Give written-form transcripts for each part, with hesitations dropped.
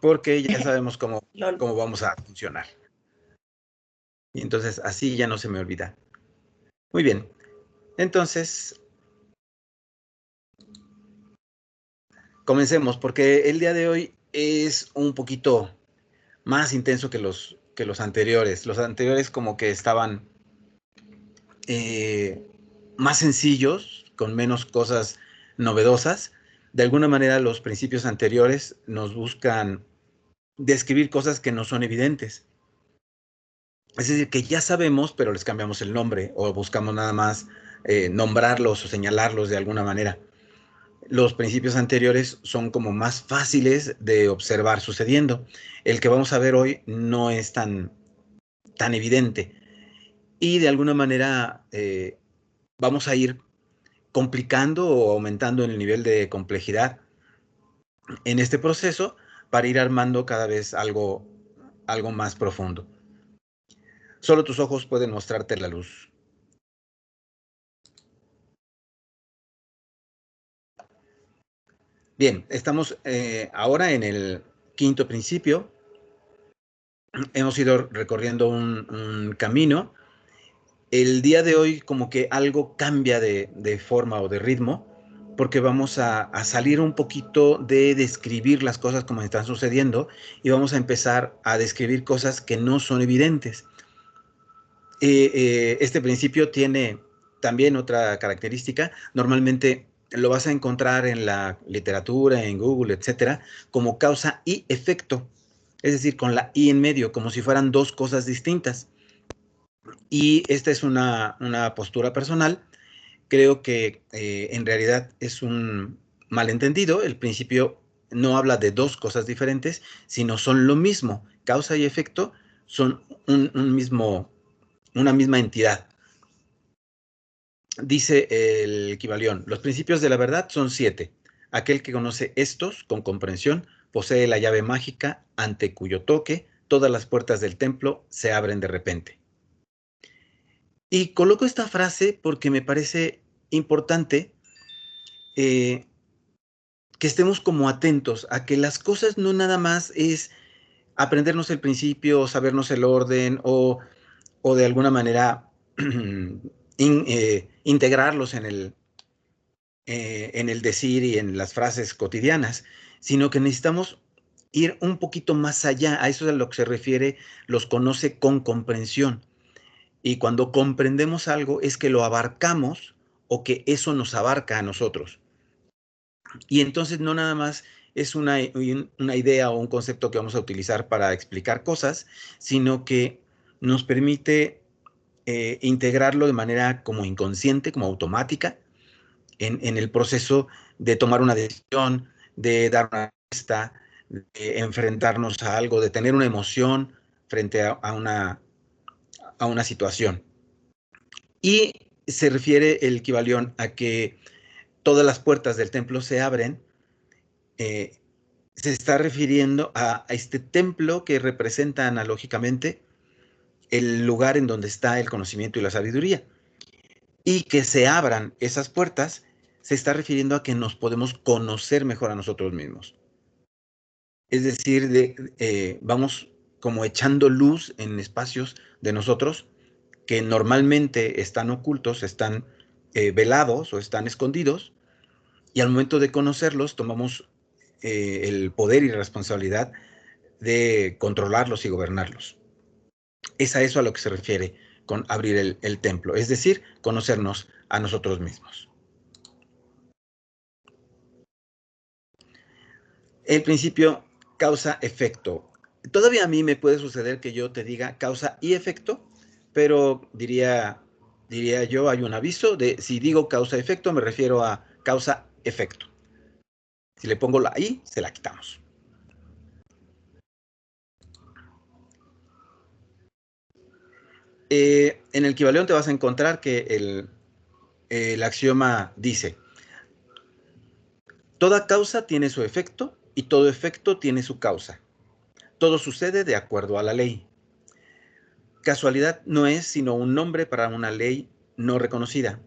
porque ya sabemos Lol. cómo vamos a funcionar. Y entonces así ya no se me olvida. Muy bien. Entonces, comencemos, porque el día de hoy es un poquito más intenso que los anteriores. Los anteriores como que estaban más sencillos, con menos cosas novedosas. De alguna manera los principios anteriores nos buscan describir cosas que no son evidentes. Es decir, que ya sabemos, pero les cambiamos el nombre o buscamos nada más nombrarlos o señalarlos de alguna manera. Los principios anteriores son como más fáciles de observar sucediendo. El que vamos a ver hoy no es tan evidente. Y de alguna manera vamos a ir complicando o aumentando el nivel de complejidad en este proceso para ir armando cada vez algo más profundo. Solo tus ojos pueden mostrarte la luz. Bien, estamos ahora en el quinto principio. Hemos ido recorriendo un camino. El día de hoy como que algo cambia de forma o de ritmo, porque vamos a salir un poquito de describir las cosas como están sucediendo y vamos a empezar a describir cosas que no son evidentes. Este principio tiene también otra característica. Normalmente lo vas a encontrar en la literatura, en Google, etcétera, como causa y efecto. Es decir, con la I en medio, como si fueran dos cosas distintas. Y esta es una postura personal. Creo que en realidad es un malentendido. El principio no habla de dos cosas diferentes, sino son lo mismo. Causa y efecto son una misma entidad. Dice el Kybalión, los principios de la verdad son 7. Aquel que conoce estos con comprensión posee la llave mágica ante cuyo toque todas las puertas del templo se abren de repente. Y coloco esta frase porque me parece importante que estemos como atentos a que las cosas no nada más es aprendernos el principio, sabernos el orden o de alguna manera integrarlos en el decir y en las frases cotidianas, sino que necesitamos ir un poquito más allá. A eso es a lo que se refiere, los conoce con comprensión. Y cuando comprendemos algo es que lo abarcamos o que eso nos abarca a nosotros. Y entonces no nada más es una idea o un concepto que vamos a utilizar para explicar cosas, sino que nos permite integrarlo de manera como inconsciente, como automática, en el proceso de tomar una decisión, de dar una respuesta, de enfrentarnos a algo, de tener una emoción frente a una situación. Y se refiere el Kybalión a que todas las puertas del templo se abren. Se está refiriendo a este templo que representa analógicamente el lugar en donde está el conocimiento y la sabiduría. Y que se abran esas puertas se está refiriendo a que nos podemos conocer mejor a nosotros mismos. Es decir, vamos como echando luz en espacios de nosotros que normalmente están ocultos, están velados o están escondidos, y al momento de conocerlos tomamos el poder y responsabilidad de controlarlos y gobernarlos. Es a eso a lo que se refiere con abrir el templo, es decir, conocernos a nosotros mismos. El principio causa-efecto. Todavía a mí me puede suceder que yo te diga causa y efecto, pero diría yo, hay un aviso de si digo causa-efecto me refiero a causa-efecto. Si le pongo la I, se la quitamos. En el Kybalión te vas a encontrar que el axioma dice: toda causa tiene su efecto y todo efecto tiene su causa. Todo sucede de acuerdo a la ley. Casualidad no es sino un nombre para una ley no reconocida.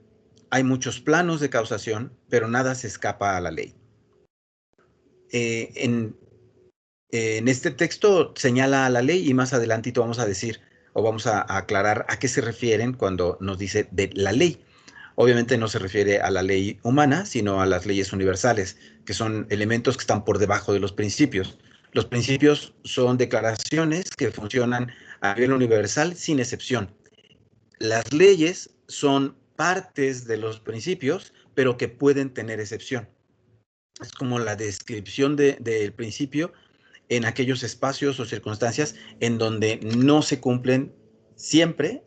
Hay muchos planos de causación, pero nada se escapa a la ley. En En este texto señala a la ley y más adelantito vamos a decir o vamos a aclarar a qué se refieren cuando nos dice de la ley. Obviamente no se refiere a la ley humana, sino a las leyes universales, que son elementos que están por debajo de los principios. Los principios son declaraciones que funcionan a nivel universal sin excepción. Las leyes son partes de los principios, pero que pueden tener excepción. Es como la descripción del principio en aquellos espacios o circunstancias en donde no se cumplen siempre,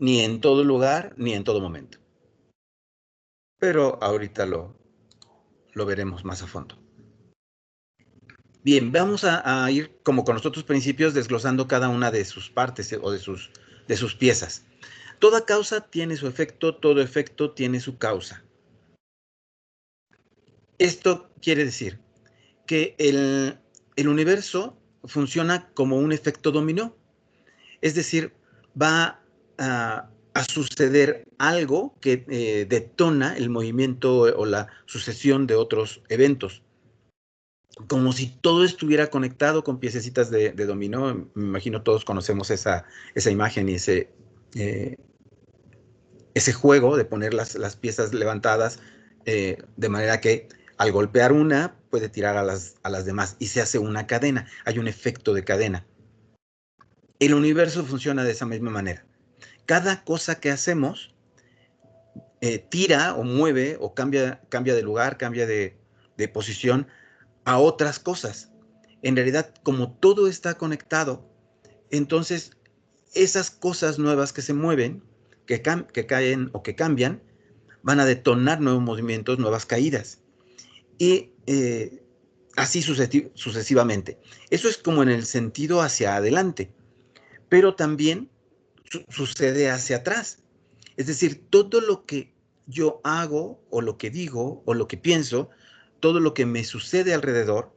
ni en todo lugar, ni en todo momento. Pero ahorita lo veremos más a fondo. Bien, vamos a ir como con los otros principios desglosando cada una de sus partes o de sus piezas. Toda causa tiene su efecto, todo efecto tiene su causa. Esto quiere decir que el universo funciona como un efecto dominó. Es decir, va a suceder algo que detona el movimiento o la sucesión de otros eventos. Como si todo estuviera conectado con piececitas de dominó. Me imagino todos conocemos esa imagen y ese juego de poner las piezas levantadas de manera que al golpear una puede tirar a las demás y se hace una cadena. Hay un efecto de cadena. El universo funciona de esa misma manera. Cada cosa que hacemos tira o mueve o cambia de lugar, cambia de posición a otras cosas. En realidad, como todo está conectado, entonces esas cosas nuevas que se mueven, que caen o que cambian, van a detonar nuevos movimientos, nuevas caídas. Y así sucesivamente. Eso es como en el sentido hacia adelante, pero también sucede hacia atrás. Es decir, todo lo que yo hago o lo que digo o lo que pienso, todo lo que me sucede alrededor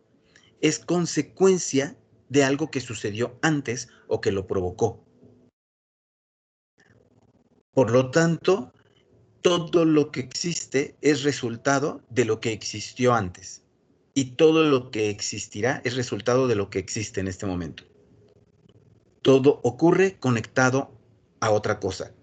es consecuencia de algo que sucedió antes o que lo provocó. Por lo tanto, todo lo que existe es resultado de lo que existió antes. Y todo lo que existirá es resultado de lo que existe en este momento. Todo ocurre conectado a otra cosa.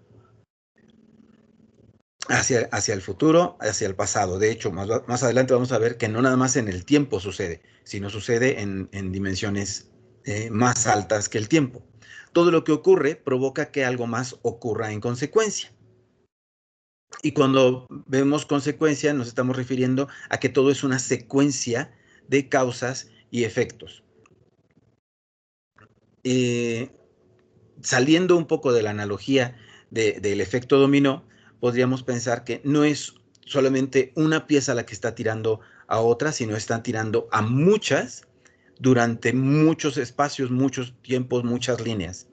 Hacia el futuro, hacia el pasado. De hecho, más adelante vamos a ver que no nada más en el tiempo sucede, sino sucede en dimensiones más altas que el tiempo. Todo lo que ocurre provoca que algo más ocurra en consecuencia. Y cuando vemos consecuencia, nos estamos refiriendo a que todo es una secuencia de causas y efectos. Saliendo un poco de la analogía del efecto dominó, podríamos pensar que no es solamente una pieza la que está tirando a otra, sino están tirando a muchas durante muchos espacios, muchos tiempos, muchas líneas.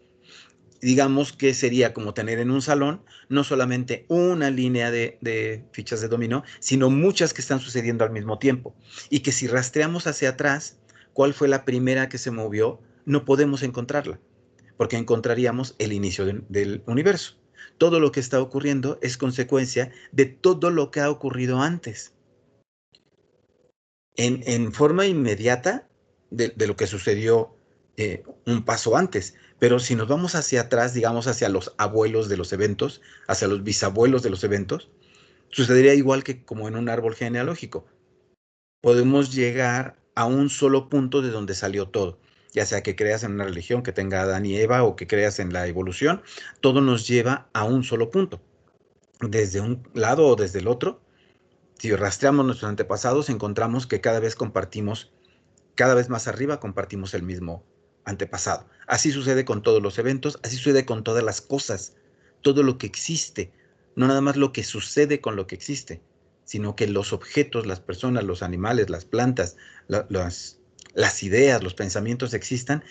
Digamos que sería como tener en un salón no solamente una línea de fichas de dominó, sino muchas que están sucediendo al mismo tiempo. Y que si rastreamos hacia atrás, cuál fue la primera que se movió, no podemos encontrarla, porque encontraríamos el inicio del universo. Todo lo que está ocurriendo es consecuencia de todo lo que ha ocurrido antes. En forma inmediata de lo que sucedió un paso antes. Pero si nos vamos hacia atrás, digamos hacia los abuelos de los eventos, hacia los bisabuelos de los eventos, sucedería igual que como en un árbol genealógico. Podemos llegar a un solo punto de donde salió todo. Ya sea que creas en una religión que tenga Adán y Eva o que creas en la evolución, todo nos lleva a un solo punto. Desde un lado o desde el otro, si rastreamos nuestros antepasados, encontramos que cada vez más arriba compartimos el mismo antepasado. Así sucede con todos los eventos, así sucede con todas las cosas, todo lo que existe, no nada más lo que sucede con lo que existe, sino que los objetos, las personas, los animales, las plantas, las ideas, los pensamientos existan,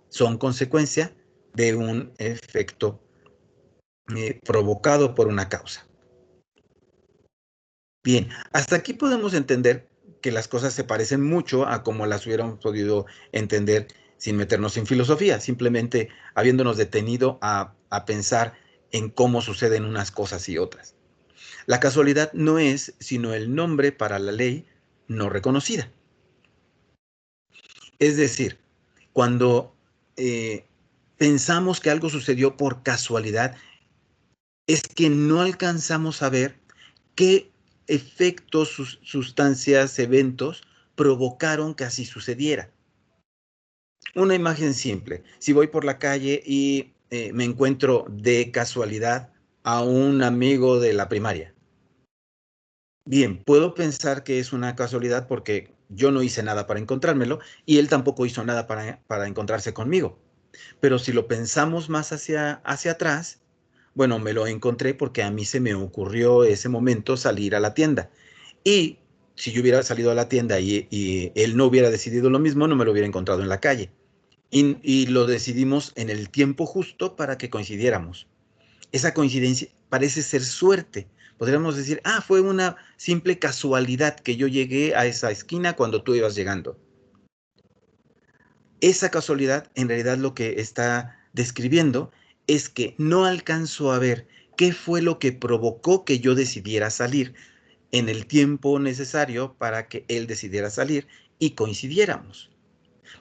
son consecuencia de un efecto provocado por una causa. Bien, hasta aquí podemos entender que las cosas se parecen mucho a como las hubiéramos podido entender sin meternos en filosofía, simplemente habiéndonos detenido a pensar en cómo suceden unas cosas y otras. La casualidad no es sino el nombre para la ley no reconocida. Es decir, Cuando pensamos que algo sucedió por casualidad, es que no alcanzamos a ver qué efectos, sustancias, eventos provocaron que así sucediera. Una imagen simple. Si voy por la calle y me encuentro de casualidad a un amigo de la primaria. Bien, puedo pensar que es una casualidad porque yo no hice nada para encontrármelo y él tampoco hizo nada para encontrarse conmigo. Pero si lo pensamos más hacia atrás, bueno, me lo encontré porque a mí se me ocurrió ese momento salir a la tienda. Y si yo hubiera salido a la tienda y él no hubiera decidido lo mismo, no me lo hubiera encontrado en la calle. Y lo decidimos en el tiempo justo para que coincidiéramos. Esa coincidencia parece ser suerte. Podríamos decir, ah, fue una simple casualidad que yo llegué a esa esquina cuando tú ibas llegando. Esa casualidad, en realidad, lo que está describiendo es que no alcanzo a ver qué fue lo que provocó que yo decidiera salir en el tiempo necesario para que él decidiera salir y coincidiéramos.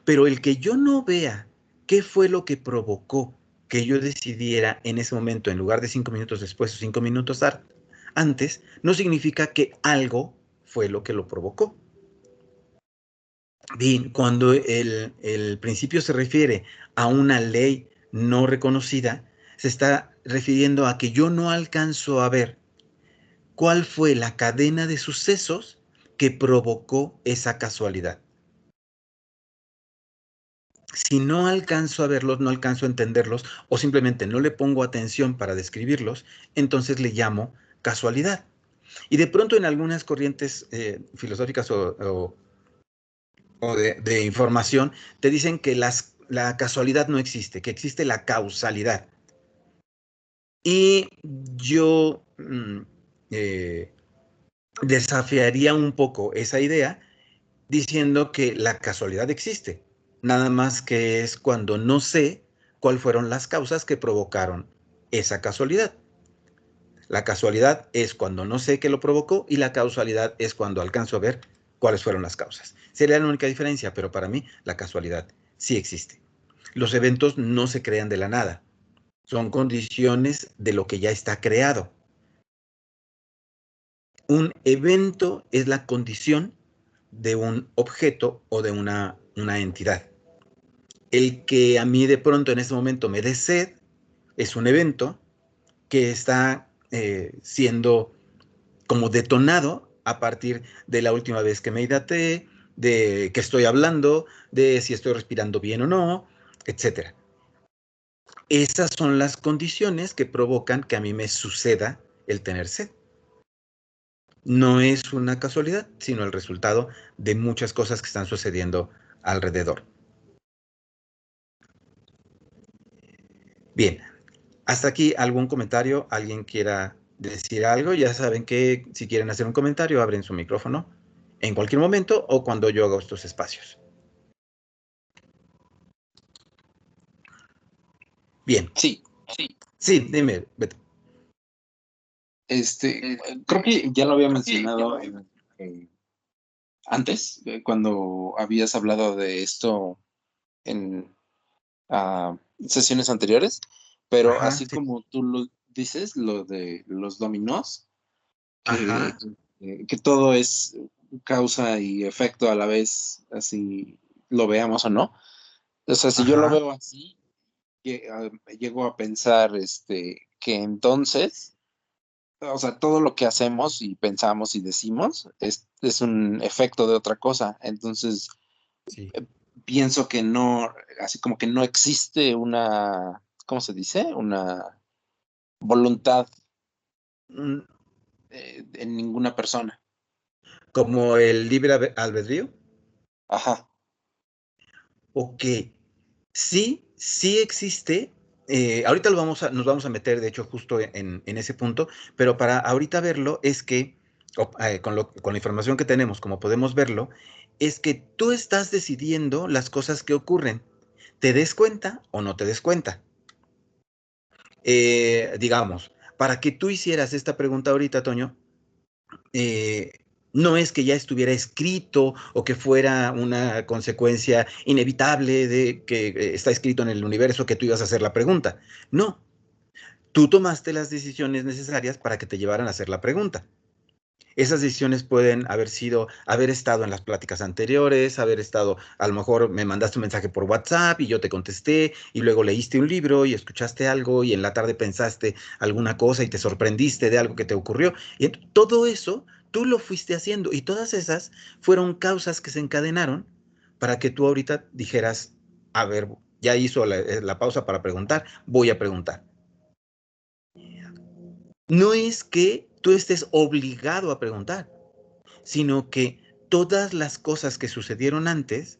Pero el que yo no vea qué fue lo que provocó que yo decidiera en ese momento, en lugar de 5 minutos después o 5 minutos antes, no significa que algo fue lo que lo provocó. Bien, cuando el principio se refiere a una ley no reconocida, se está refiriendo a que yo no alcanzo a ver cuál fue la cadena de sucesos que provocó esa casualidad. Si no alcanzo a verlos, no alcanzo a entenderlos o simplemente no le pongo atención para describirlos, entonces le llamo casualidad. Y de pronto en algunas corrientes filosóficas o de información te dicen que la casualidad no existe, que existe la causalidad. Y yo eh, desafiaría un poco esa idea diciendo que la casualidad existe, nada más que es cuando no sé cuáles fueron las causas que provocaron esa casualidad. La casualidad es cuando no sé qué lo provocó y la causalidad es cuando alcanzo a ver cuáles fueron las causas. Sería la única diferencia, pero para mí la casualidad sí existe. Los eventos no se crean de la nada, son condiciones de lo que ya está creado. Un evento es la condición de un objeto o de una entidad. El que a mí de pronto en ese momento me dé sed es un evento que está siendo como detonado a partir de la última vez que me hidraté, de que estoy hablando, de si estoy respirando bien o no, etcétera. Esas son las condiciones que provocan que a mí me suceda el tener sed. No es una casualidad, sino el resultado de muchas cosas que están sucediendo alrededor. Bien, hasta aquí algún comentario, alguien quiera decir algo, ya saben que si quieren hacer un comentario, abren su micrófono en cualquier momento o cuando yo hago estos espacios. Bien. Sí. Sí, dime, Beto. Creo que ya lo había mencionado antes, cuando habías hablado de esto en sesiones anteriores, pero Ajá, así sí. como tú lo dices, lo de los dominós, que, Ajá, que todo es causa y efecto a la vez, así lo veamos o no. O sea, si yo lo ajá. veo así, llego a pensar que entonces, o sea, todo lo que hacemos y pensamos y decimos es un efecto de otra cosa. Entonces, Sí. pienso que no, así como que no existe una, ¿cómo se dice? Una voluntad Mm, en ninguna persona. como el libre albedrío. Ajá. Ok. Sí, sí existe. Ahorita nos vamos a meter, de hecho, justo en ese punto, pero para ahorita verlo es que, con la información que tenemos, como podemos verlo, es que tú estás decidiendo las cosas que ocurren. ¿Te des cuenta o no te des cuenta? Digamos, para que tú hicieras esta pregunta ahorita, Toño, No es que ya estuviera escrito o que fuera una consecuencia inevitable de que está escrito en el universo que tú ibas a hacer la pregunta. No, tú tomaste las decisiones necesarias para que te llevaran a hacer la pregunta. Esas decisiones pueden haber estado en las pláticas anteriores, haber estado, a lo mejor me mandaste un mensaje por WhatsApp y yo te contesté, y luego leíste un libro y escuchaste algo y en la tarde pensaste alguna cosa y te sorprendiste de algo que te ocurrió. Y todo eso tú lo fuiste haciendo y todas esas fueron causas que se encadenaron para que tú ahorita dijeras, a ver, ya hizo la pausa para preguntar, voy a preguntar. No es que tú estés obligado a preguntar, sino que todas las cosas que sucedieron antes,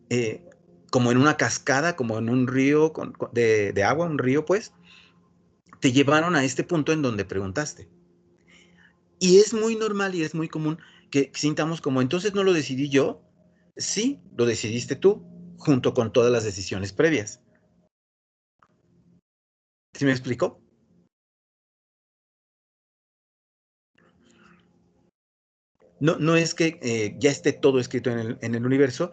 eh, como en una cascada, como en un río de agua, un río, pues, te llevaron a este punto en donde preguntaste. Y es muy normal y es muy común que sintamos como, entonces no lo decidí yo, sí, lo decidiste tú, junto con todas las decisiones previas. ¿Sí me explico? No, no es que ya esté todo escrito en el universo,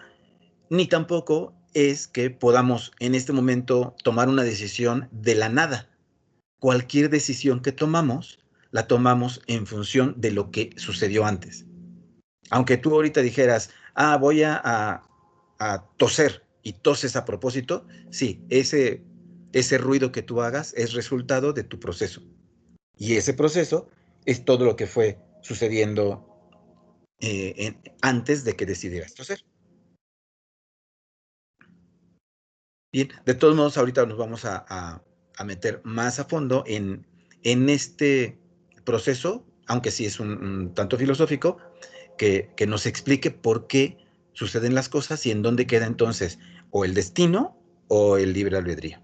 ni tampoco es que podamos en este momento tomar una decisión de la nada. Cualquier decisión que tomamos, la tomamos en función de lo que sucedió antes. Aunque tú ahorita dijeras, voy a toser y toses a propósito, sí, ese ruido que tú hagas es resultado de tu proceso. Y ese proceso es todo lo que fue sucediendo antes de que decidieras toser. Bien, de todos modos, ahorita nos vamos a meter más a fondo en este proceso, aunque sí es un tanto filosófico, que nos explique por qué suceden las cosas y en dónde queda entonces o el destino o el libre albedrío.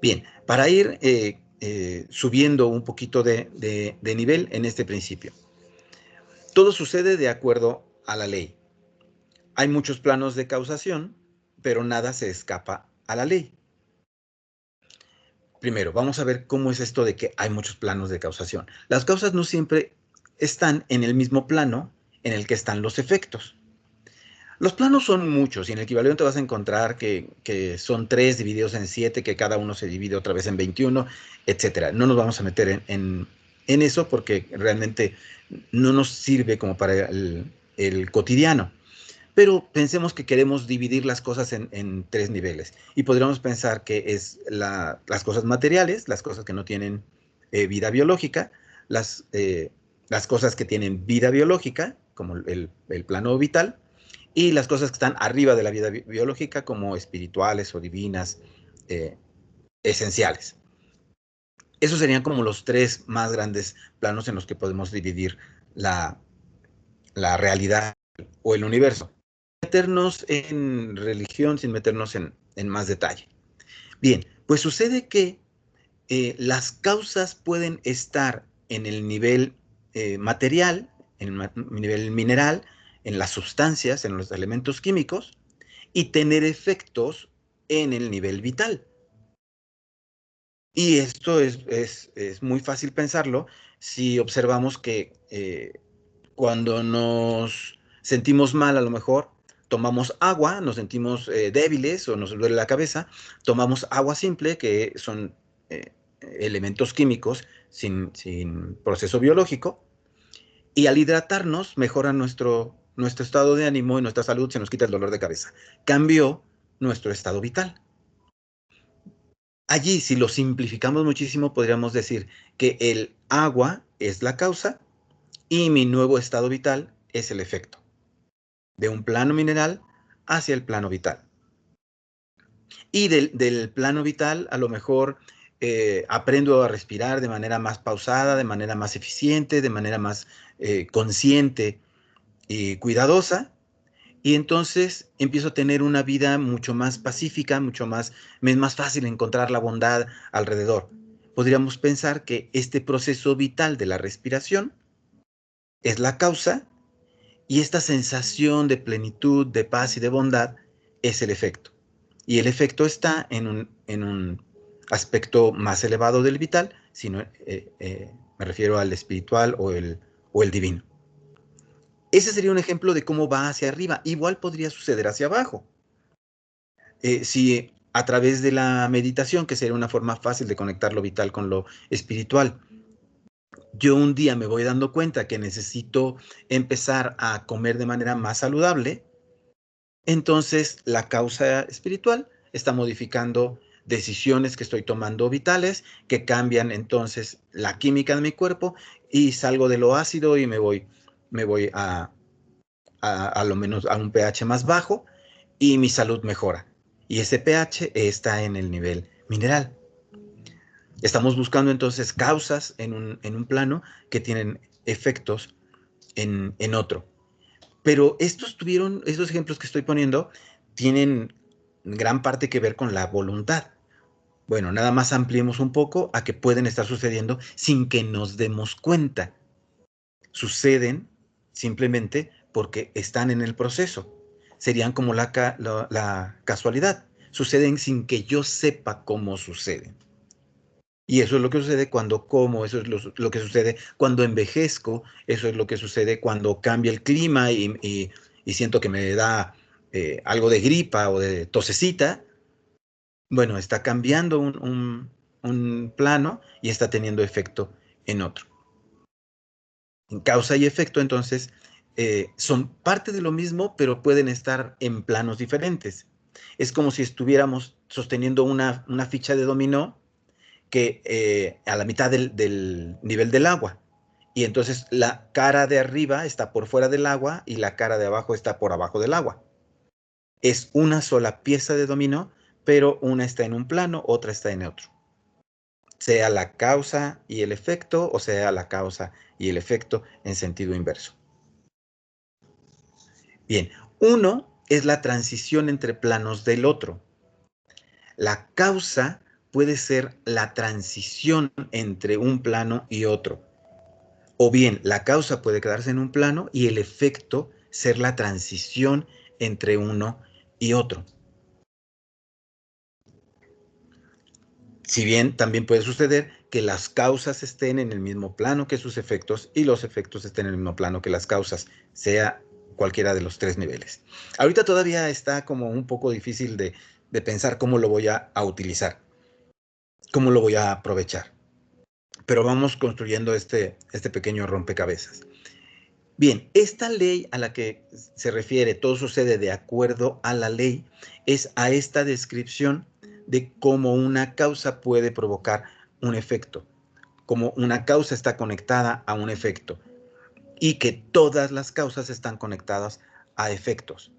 Bien, para ir subiendo un poquito de nivel en este principio. Todo sucede de acuerdo a la ley. Hay muchos planos de causación, pero nada se escapa a la ley. Primero, vamos a ver cómo es esto de que hay muchos planos de causación. Las causas no siempre están en el mismo plano en el que están los efectos. Los planos son muchos y en el equivalente vas a encontrar que son 3 divididos en 7, que cada uno se divide otra vez en 21, etcétera. No nos vamos a meter en eso porque realmente no nos sirve como para el cotidiano. Pero pensemos que queremos dividir las cosas en 3 niveles. Y podríamos pensar que es las cosas materiales, las cosas que no tienen vida biológica, las cosas que tienen vida biológica, como el plano vital, y las cosas que están arriba de la vida biológica, como espirituales o divinas, eh, esenciales. Esos serían como los 3 más grandes planos en los que podemos dividir la, la realidad o el universo. Meternos en religión sin meternos en más detalle. Bien, pues sucede que las causas pueden estar en el nivel material, en el nivel mineral, en las sustancias, en los elementos químicos, y tener efectos en el nivel vital. Y esto es muy fácil pensarlo si observamos que cuando nos sentimos mal, a lo mejor tomamos agua, nos sentimos débiles o nos duele la cabeza, tomamos agua simple, que son eh, elementos químicos sin proceso biológico, y al hidratarnos mejora nuestro estado de ánimo y nuestra salud, se nos quita el dolor de cabeza. Cambió nuestro estado vital. Allí, si lo simplificamos muchísimo, podríamos decir que el agua es la causa y mi nuevo estado vital es el efecto, de un plano mineral hacia el plano vital. Y del plano vital, a lo mejor aprendo a respirar de manera más pausada, de manera más eficiente, de manera más consciente y cuidadosa. Y entonces empiezo a tener una vida mucho más pacífica, me es más fácil encontrar la bondad alrededor. Podríamos pensar que este proceso vital de la respiración es la causa y esta sensación de plenitud, de paz y de bondad es el efecto. Y el efecto está aspecto más elevado del vital, sino me refiero al espiritual o el divino. Ese sería un ejemplo de cómo va hacia arriba. Igual podría suceder hacia abajo. Si a través de la meditación, que sería una forma fácil de conectar lo vital con lo espiritual, yo un día me voy dando cuenta que necesito empezar a comer de manera más saludable, entonces la causa espiritual está modificando decisiones que estoy tomando vitales, que cambian entonces la química de mi cuerpo y salgo de lo ácido y me voy a lo menos a un pH más bajo y mi salud mejora. Y ese pH está en el nivel mineral. Estamos buscando entonces causas en un plano que tienen efectos en otro. Pero estos ejemplos que estoy poniendo tienen gran parte que ver con la voluntad. Bueno, nada más ampliemos un poco a que pueden estar sucediendo sin que nos demos cuenta. Suceden simplemente porque están en el proceso. Serían como la casualidad. Suceden sin que yo sepa cómo suceden. Y eso es lo que sucede cuando como, eso es lo que sucede cuando envejezco, eso es lo que sucede cuando cambia el clima y siento que me da algo de gripa o de tosecita. Bueno, está cambiando un plano y está teniendo efecto en otro. En causa y efecto, entonces, son parte de lo mismo, pero pueden estar en planos diferentes. Es como si estuviéramos sosteniendo una ficha de dominó que a la mitad del nivel del agua. Y entonces la cara de arriba está por fuera del agua y la cara de abajo está por abajo del agua. Es una sola pieza de dominó, pero una está en un plano, otra está en otro. Sea la causa y el efecto o sea la causa y el efecto en sentido inverso. Bien, uno es la transición entre planos del otro. La causa puede ser la transición entre un plano y otro. O bien, la causa puede quedarse en un plano y el efecto ser la transición entre uno y otro. Si bien también puede suceder que las causas estén en el mismo plano que sus efectos y los efectos estén en el mismo plano que las causas, sea cualquiera de los tres niveles. Ahorita todavía está como un poco difícil de pensar cómo lo voy a utilizar, cómo lo voy a aprovechar. Pero vamos construyendo este pequeño rompecabezas. Bien, esta ley a la que se refiere, todo sucede de acuerdo a la ley, es a esta descripción de cómo una causa puede provocar un efecto, cómo una causa está conectada a un efecto y que todas las causas están conectadas a efectos.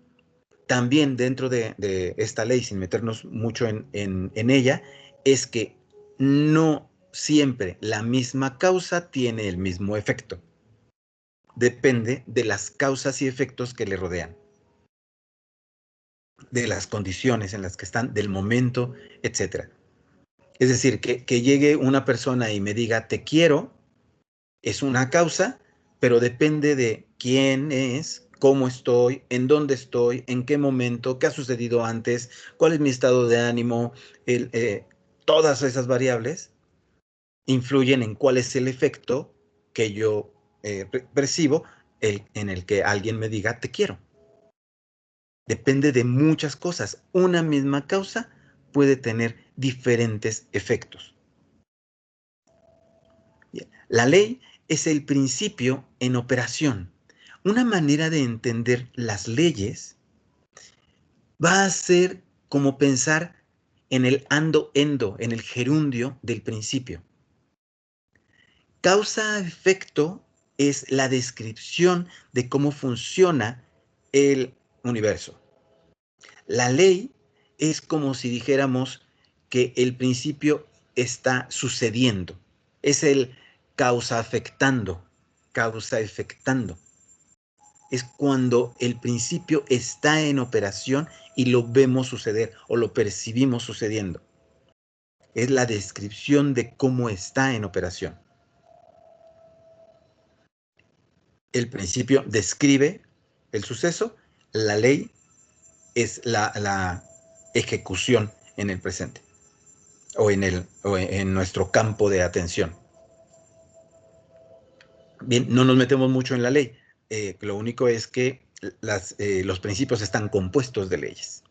También dentro de esta ley, sin meternos mucho en ella, es que no siempre la misma causa tiene el mismo efecto. Depende de las causas y efectos que le rodean, de las condiciones en las que están, del momento, etc. Es decir, que llegue una persona y me diga te quiero, es una causa, pero depende de quién es, cómo estoy, en dónde estoy, en qué momento, qué ha sucedido antes, cuál es mi estado de ánimo, todas esas variables influyen en cuál es el efecto que yo percibo en el que alguien me diga te quiero. Depende de muchas cosas. Una misma causa puede tener diferentes efectos. Bien. La ley es el principio en operación. Una manera de entender las leyes va a ser como pensar en el ando-endo, en el gerundio del principio. Causa-efecto es la descripción de cómo funciona el universo. La ley es como si dijéramos que el principio está sucediendo. Es el causa afectando, causa efectando. Es cuando el principio está en operación y lo vemos suceder o lo percibimos sucediendo. Es la descripción de cómo está en operación. El principio describe el suceso, la ley es la ejecución en el presente. o en nuestro campo de atención. Bien, no nos metemos mucho en la ley. Lo único es que los principios están compuestos de leyes.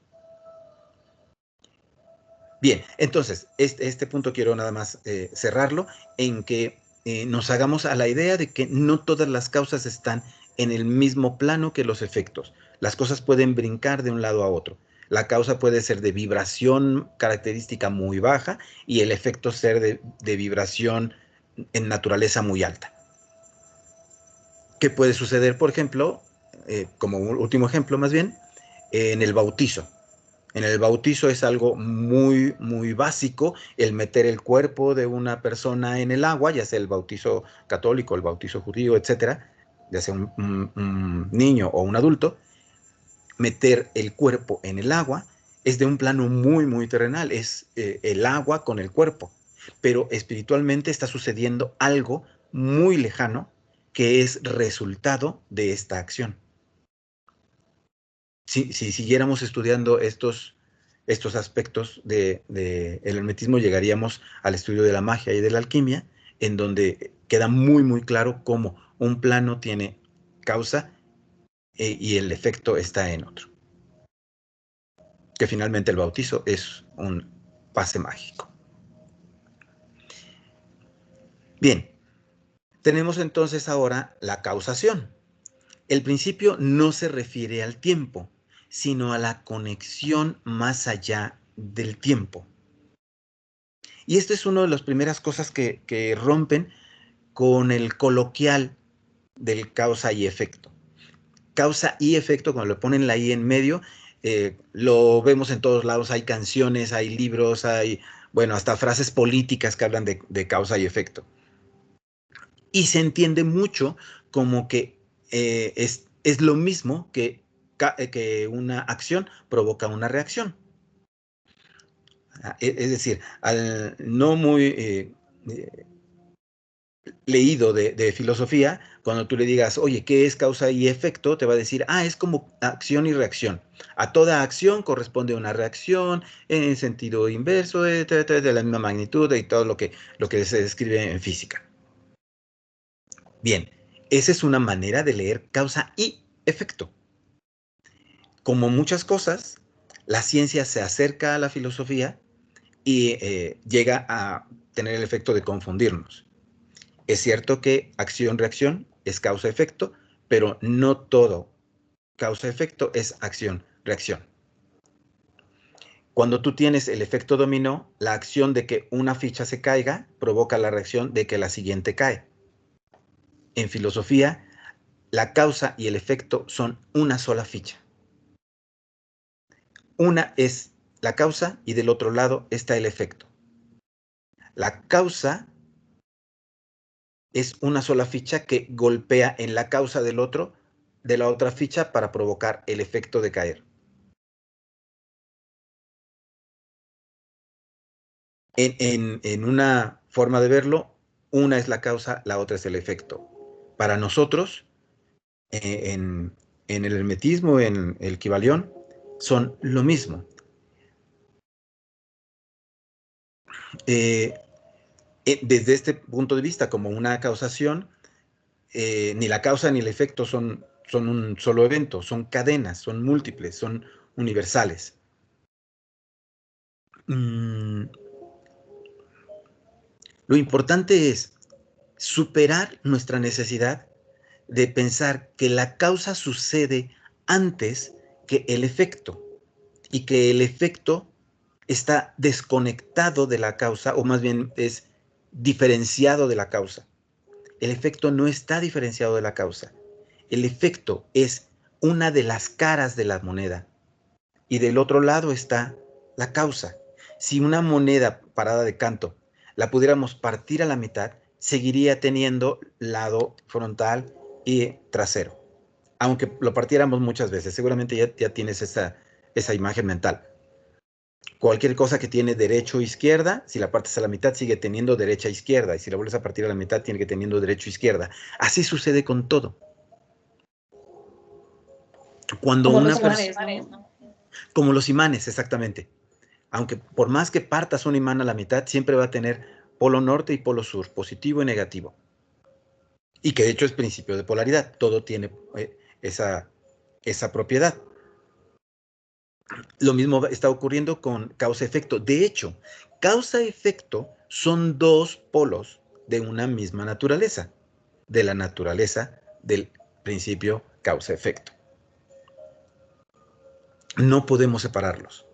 Bien, entonces, este punto quiero nada más cerrarlo en que nos hagamos a la idea de que no todas las causas están en el mismo plano que los efectos. Las cosas pueden brincar de un lado a otro. La causa puede ser de vibración característica muy baja y el efecto ser de vibración en naturaleza muy alta. ¿Qué puede suceder, por ejemplo, como último ejemplo más bien, en el bautizo? En el bautizo es algo muy, muy básico el meter el cuerpo de una persona en el agua, ya sea el bautizo católico, el bautizo judío, etcétera, ya sea un niño o un adulto, meter el cuerpo en el agua es de un plano muy, muy terrenal, es el agua con el cuerpo, pero espiritualmente está sucediendo algo muy lejano que es resultado de esta acción. Si siguiéramos estudiando estos aspectos del hermetismo, llegaríamos al estudio de la magia y de la alquimia, en donde queda muy, muy claro cómo un plano tiene causa y el efecto está en otro. Que finalmente el bautizo es un pase mágico. Bien, tenemos entonces ahora la causación. El principio no se refiere al tiempo, sino a la conexión más allá del tiempo. Y esto es una de las primeras cosas que rompen con el coloquial del causa y efecto. Causa y efecto, cuando le ponen la I en medio, lo vemos en todos lados, hay canciones, hay libros, hay, bueno, hasta frases políticas que hablan de causa y efecto. Y se entiende mucho como que es lo mismo que una acción provoca una reacción. Es decir, al no muy leído de filosofía, cuando tú le digas, oye, ¿qué es causa y efecto? Te va a decir, es como acción y reacción. A toda acción corresponde una reacción en sentido inverso, de la misma magnitud y todo lo que se describe en física. Bien, esa es una manera de leer causa y efecto. Como muchas cosas, la ciencia se acerca a la filosofía y llega a tener el efecto de confundirnos. Es cierto que acción-reacción es causa-efecto, pero no todo causa-efecto es acción-reacción. Cuando tú tienes el efecto dominó, la acción de que una ficha se caiga provoca la reacción de que la siguiente cae. En filosofía, la causa y el efecto son una sola ficha. Una es la causa y del otro lado está el efecto. La causa es una sola ficha que golpea en la causa del otro, de la otra ficha para provocar el efecto de caer. En una forma de verlo, una es la causa, la otra es el efecto. Para nosotros, en el hermetismo, en el Kybalión, son lo mismo. Desde este punto de vista, como una causación, ni la causa ni el efecto son un solo evento, son cadenas, son múltiples, son universales. Lo importante es superar nuestra necesidad de pensar que la causa sucede antes que el efecto y que el efecto está desconectado de la causa, o más bien es diferenciado de la causa. El efecto no está diferenciado de la causa. El efecto es una de las caras de la moneda y del otro lado está la causa. Si una moneda parada de canto la pudiéramos partir a la mitad, seguiría teniendo lado frontal y trasero. Aunque lo partiéramos muchas veces, seguramente ya tienes esa imagen mental. Cualquier cosa que tiene derecho o izquierda, si la partes a la mitad, sigue teniendo derecha e izquierda. Y si la vuelves a partir a la mitad, tiene que teniendo derecho e izquierda. Así sucede con todo. Cuando como los imanes, ¿no? Como los imanes, exactamente. Aunque por más que partas un imán a la mitad, siempre va a tener polo norte y polo sur, positivo y negativo. Y que de hecho es principio de polaridad. Todo tiene esa propiedad. Lo mismo está ocurriendo con causa-efecto. De hecho, causa-efecto son dos polos de una misma naturaleza, de la naturaleza del principio causa-efecto. No podemos separarlos.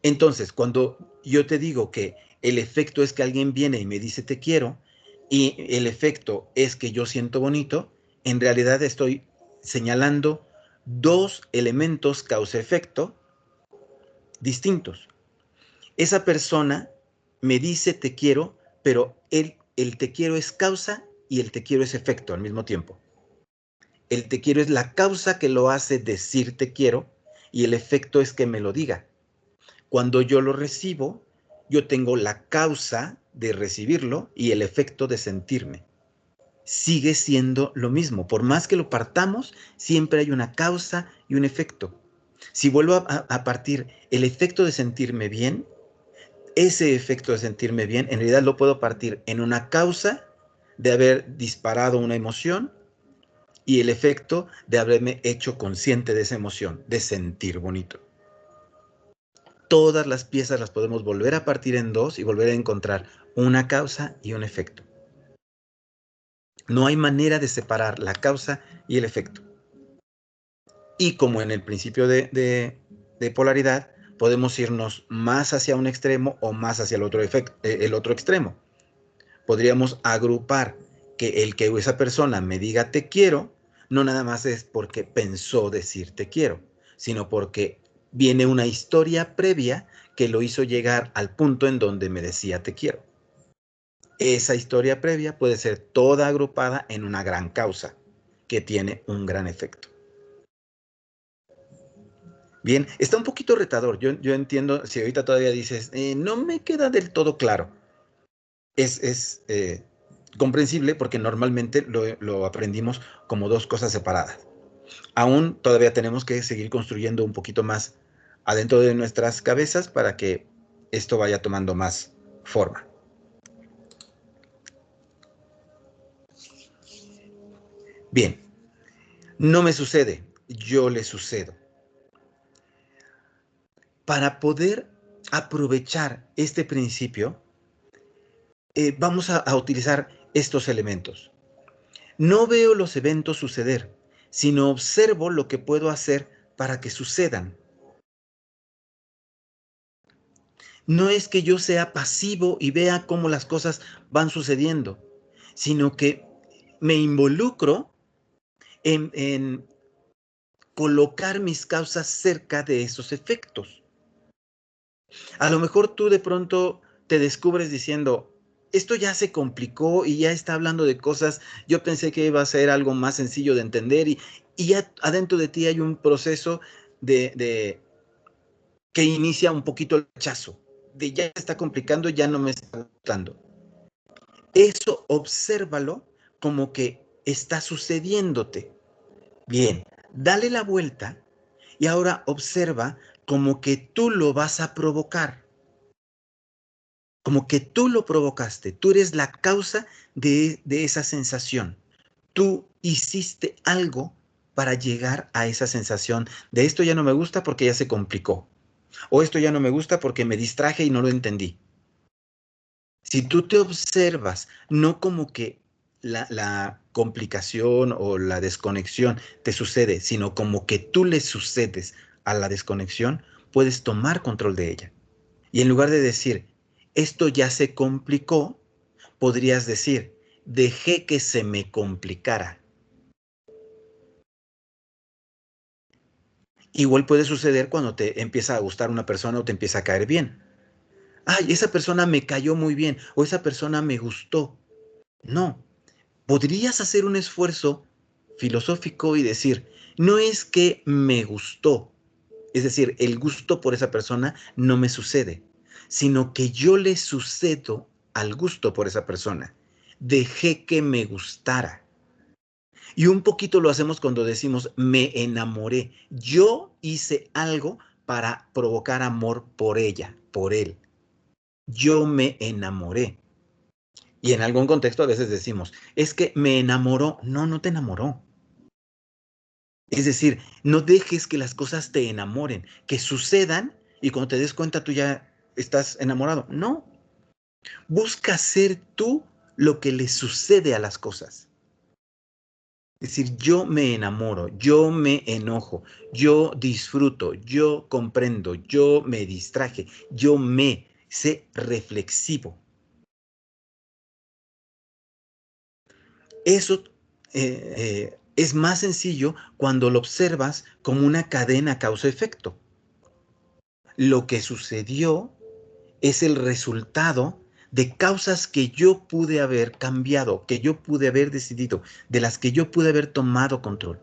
Entonces, cuando yo te digo que el efecto es que alguien viene y me dice te quiero, y el efecto es que yo siento bonito, en realidad estoy señalando dos elementos causa-efecto distintos. Esa persona me dice te quiero, pero el te quiero es causa y el te quiero es efecto al mismo tiempo. El te quiero es la causa que lo hace decir te quiero y el efecto es que me lo diga. Cuando yo lo recibo, yo tengo la causa de recibirlo y el efecto de sentirme. Sigue siendo lo mismo. Por más que lo partamos, siempre hay una causa y un efecto. Si vuelvo a partir el efecto de sentirme bien, ese efecto de sentirme bien, en realidad lo puedo partir en una causa de haber disparado una emoción y el efecto de haberme hecho consciente de esa emoción, de sentir bonito. Todas las piezas las podemos volver a partir en dos y volver a encontrar una causa y un efecto. No hay manera de separar la causa y el efecto. Y como en el principio de polaridad, podemos irnos más hacia un extremo o más hacia el otro extremo. Podríamos agrupar que el que esa persona me diga te quiero, no nada más es porque pensó decir te quiero, sino porque viene una historia previa que lo hizo llegar al punto en donde me decía te quiero. Esa historia previa puede ser toda agrupada en una gran causa que tiene un gran efecto. Bien, está un poquito retador. Yo entiendo si ahorita todavía dices, no me queda del todo claro. Es comprensible porque normalmente lo aprendimos como dos cosas separadas. Aún todavía tenemos que seguir construyendo un poquito más adentro de nuestras cabezas para que esto vaya tomando más forma. Bien, no me sucede, yo le sucedo. Para poder aprovechar este principio, vamos a utilizar estos elementos. No veo los eventos suceder, sino observo lo que puedo hacer para que sucedan. No es que yo sea pasivo y vea cómo las cosas van sucediendo, sino que me involucro en colocar mis causas cerca de esos efectos. A lo mejor tú de pronto te descubres diciendo, esto ya se complicó y ya está hablando de cosas, yo pensé que iba a ser algo más sencillo de entender y ya adentro de ti hay un proceso que inicia un poquito el rechazo, de ya se está complicando, ya no me está gustando. Eso obsérvalo como que está sucediéndote. Bien, dale la vuelta y ahora observa como que tú lo vas a provocar. Como que tú lo provocaste, tú eres la causa de esa sensación. Tú hiciste algo para llegar a esa sensación de esto ya no me gusta porque ya se complicó. O esto ya no me gusta porque me distraje y no lo entendí. Si tú te observas, no como que la complicación o la desconexión te sucede, sino como que tú le sucedes a la desconexión, puedes tomar control de ella. Y en lugar de decir, esto ya se complicó, podrías decir, dejé que se me complicara. Igual puede suceder cuando te empieza a gustar una persona o te empieza a caer bien. Ay, esa persona me cayó muy bien o esa persona me gustó. No, podrías hacer un esfuerzo filosófico y decir, no es que me gustó, es decir, el gusto por esa persona no me sucede, sino que yo le sucedo al gusto por esa persona. Dejé que me gustara. Y un poquito lo hacemos cuando decimos me enamoré. Yo hice algo para provocar amor por ella, por él. Yo me enamoré. Y en algún contexto a veces decimos, es que me enamoró. No, no te enamoró. Es decir, no dejes que las cosas te enamoren, que sucedan y cuando te des cuenta tú ya estás enamorado. No, busca ser tú lo que le sucede a las cosas. Es decir, yo me enamoro, yo me enojo, yo disfruto, yo comprendo, yo me distraje, yo me sé reflexivo. Eso es más sencillo cuando lo observas como una cadena causa-efecto. Lo que sucedió es el resultado de causas que yo pude haber cambiado, que yo pude haber decidido, de las que yo pude haber tomado control.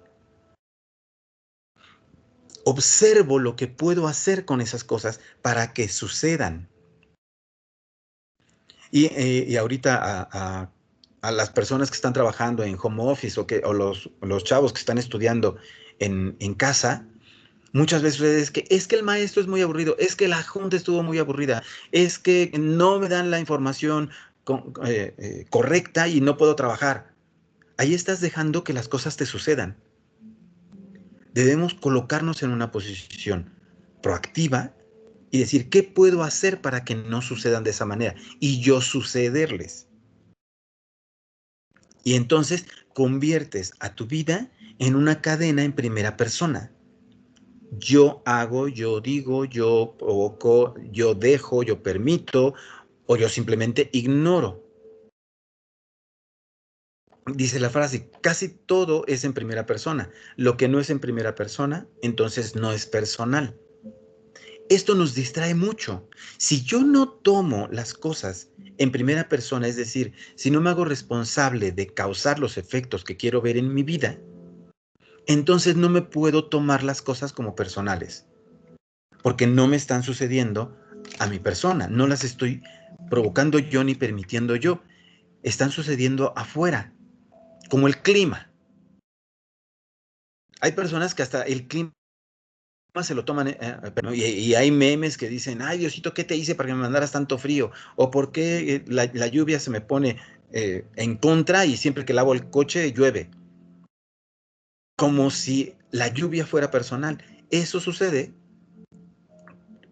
Observo lo que puedo hacer con esas cosas para que sucedan. Y ahorita a las personas que están trabajando en home office o los chavos que están estudiando en casa, muchas veces es que el maestro es muy aburrido, es que la junta estuvo muy aburrida, es que no me dan la información correcta y no puedo trabajar. Ahí estás dejando que las cosas te sucedan. Debemos colocarnos en una posición proactiva y decir, ¿qué puedo hacer para que no sucedan de esa manera? Y yo sucederles. Y entonces conviertes a tu vida en una cadena en primera persona. Yo hago, yo digo, yo provoco, yo dejo, yo permito o yo simplemente ignoro. Dice la frase, casi todo es en primera persona. Lo que no es en primera persona, entonces no es personal. Esto nos distrae mucho. Si yo no tomo las cosas en primera persona, es decir, si no me hago responsable de causar los efectos que quiero ver en mi vida, entonces no me puedo tomar las cosas como personales, porque no me están sucediendo a mi persona, no las estoy provocando yo ni permitiendo yo, están sucediendo afuera, como el clima. Hay personas que hasta el clima se lo toman, y hay memes que dicen, ay Diosito, ¿qué te hice para que me mandaras tanto frío? O ¿por qué la lluvia se me pone en contra y siempre que lavo el coche llueve? Como si la lluvia fuera personal. Eso sucede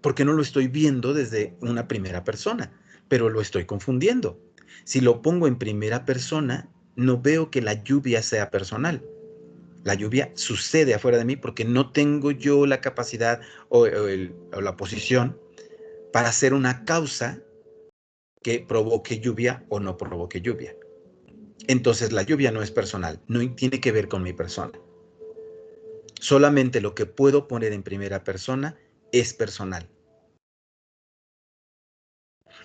porque no lo estoy viendo desde una primera persona, pero lo estoy confundiendo. Si lo pongo en primera persona, no veo que la lluvia sea personal. La lluvia sucede afuera de mí porque no tengo yo la capacidad o la posición para hacer una causa que provoque lluvia o no provoque lluvia. Entonces la lluvia no es personal, no tiene que ver con mi persona. Solamente lo que puedo poner en primera persona es personal.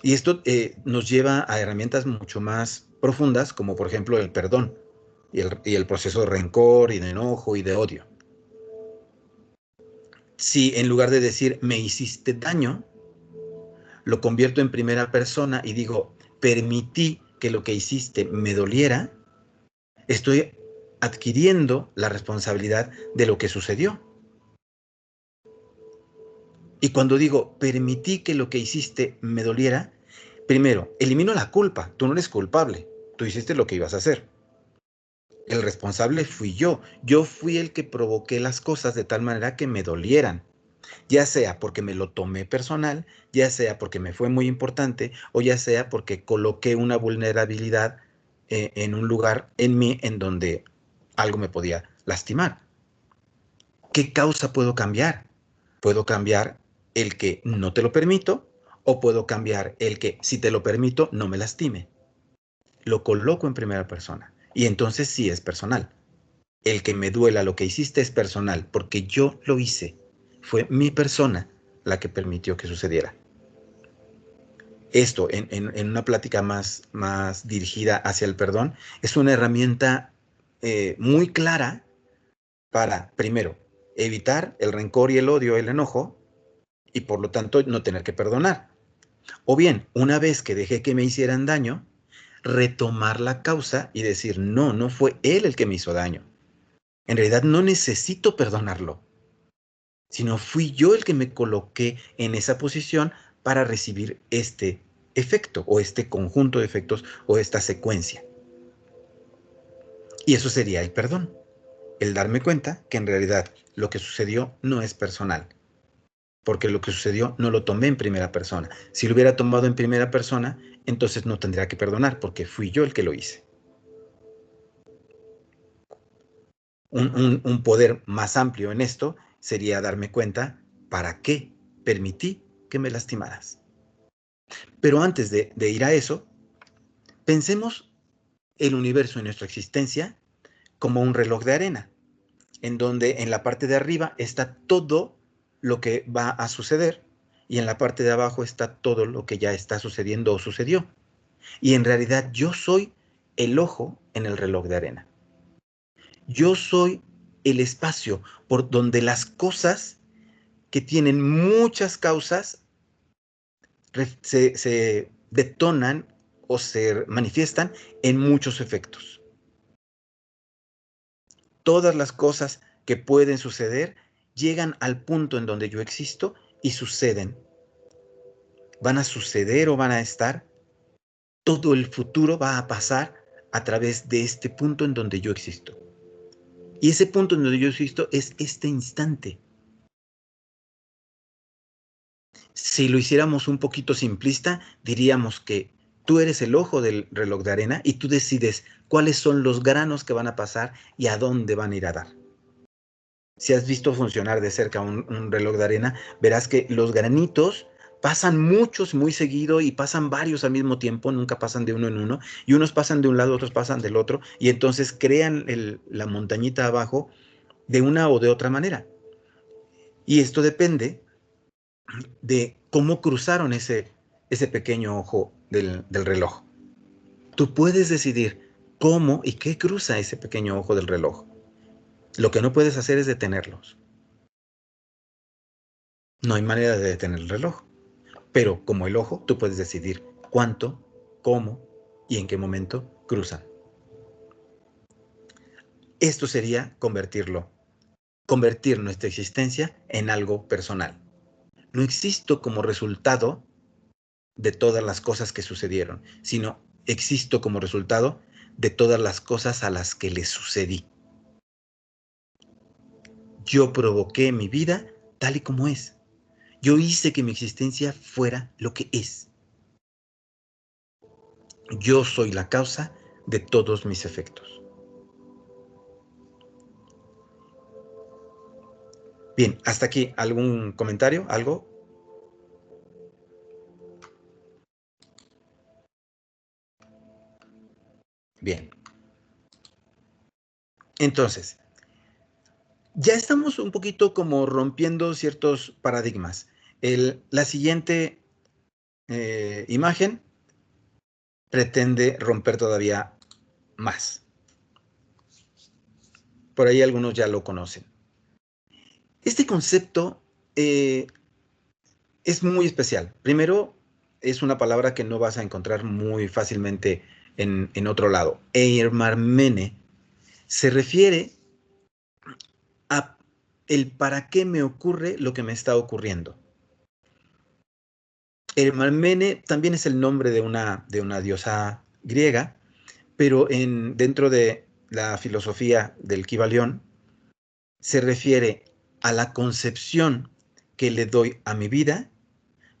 Y esto nos lleva a herramientas mucho más profundas, como por ejemplo el perdón y el proceso de rencor y de enojo y de odio. Si en lugar de decir me hiciste daño, lo convierto en primera persona y digo permití que lo que hiciste me doliera, estoy adquiriendo la responsabilidad de lo que sucedió. Y cuando digo permití que lo que hiciste me doliera, primero, elimino la culpa. Tú no eres culpable. Tú hiciste lo que ibas a hacer. El responsable fui yo. Yo fui el que provoqué las cosas de tal manera que me dolieran. Ya sea porque me lo tomé personal, ya sea porque me fue muy importante, o ya sea porque coloqué una vulnerabilidad en un lugar en mí en donde algo me podía lastimar. ¿Qué causa puedo cambiar? Puedo cambiar el que no te lo permito o puedo cambiar el que si te lo permito no me lastime. Lo coloco en primera persona y entonces sí es personal. El que me duela lo que hiciste es personal porque yo lo hice. Fue mi persona la que permitió que sucediera. Esto en una plática más dirigida hacia el perdón es una herramienta muy clara para, primero, evitar el rencor y el odio, el enojo, y por lo tanto no tener que perdonar. O bien, una vez que dejé que me hicieran daño, retomar la causa y decir, no, no fue él el que me hizo daño. En realidad no necesito perdonarlo. sino fui yo el que me coloqué en esa posición para recibir este efecto o este conjunto de efectos o esta secuencia. Y eso sería el perdón, el darme cuenta que en realidad lo que sucedió no es personal, porque lo que sucedió no lo tomé en primera persona. Si lo hubiera tomado en primera persona, entonces no tendría que perdonar, porque fui yo el que lo hice. Un poder más amplio en esto sería darme cuenta para qué permití que me lastimaras. Pero antes de ir a eso, pensemos el universo y nuestra existencia como un reloj de arena, en donde en la parte de arriba está todo lo que va a suceder y en la parte de abajo está todo lo que ya está sucediendo o sucedió. Y en realidad yo soy el ojo en el reloj de arena. Yo soy el espacio por donde las cosas que tienen muchas causas se detonan o se manifiestan en muchos efectos. Todas las cosas que pueden suceder llegan al punto en donde yo existo y suceden. Van a suceder o van a estar. Todo el futuro va a pasar a través de este punto en donde yo existo. Y ese punto en donde yo existo es este instante. Si lo hiciéramos un poquito simplista, diríamos que tú eres el ojo del reloj de arena y tú decides cuáles son los granos que van a pasar y a dónde van a ir a dar. Si has visto funcionar de cerca un reloj de arena, verás que los granitos pasan muchos muy seguido y pasan varios al mismo tiempo, nunca pasan de uno en uno, y unos pasan de un lado, otros pasan del otro, y entonces crean la montañita abajo de una o de otra manera. Y esto depende de cómo cruzaron ese pequeño ojo del reloj. Tú puedes decidir cómo y qué cruza ese pequeño ojo del reloj. Lo que no puedes hacer es detenerlos. No hay manera de detener el reloj. Pero como el ojo, tú puedes decidir cuánto, cómo y en qué momento cruzan. Esto sería convertir nuestra existencia en algo personal. No existo como resultado de todas las cosas que sucedieron, sino existo como resultado de todas las cosas a las que le sucedí. Yo provoqué mi vida tal y como es. Yo hice que mi existencia fuera lo que es. Yo soy la causa de todos mis efectos. Bien, hasta aquí, ¿algún comentario? ¿Algo? Bien. Entonces, ya estamos un poquito como rompiendo ciertos paradigmas. La siguiente imagen pretende romper todavía más. Por ahí algunos ya lo conocen. Este concepto es muy especial. Primero, es una palabra que no vas a encontrar muy fácilmente en otro lado. Eirmarmene se refiere a el para qué me ocurre lo que me está ocurriendo. Eirmarmene también es el nombre de una diosa griega, pero dentro de la filosofía del Kybalión se refiere a la concepción que le doy a mi vida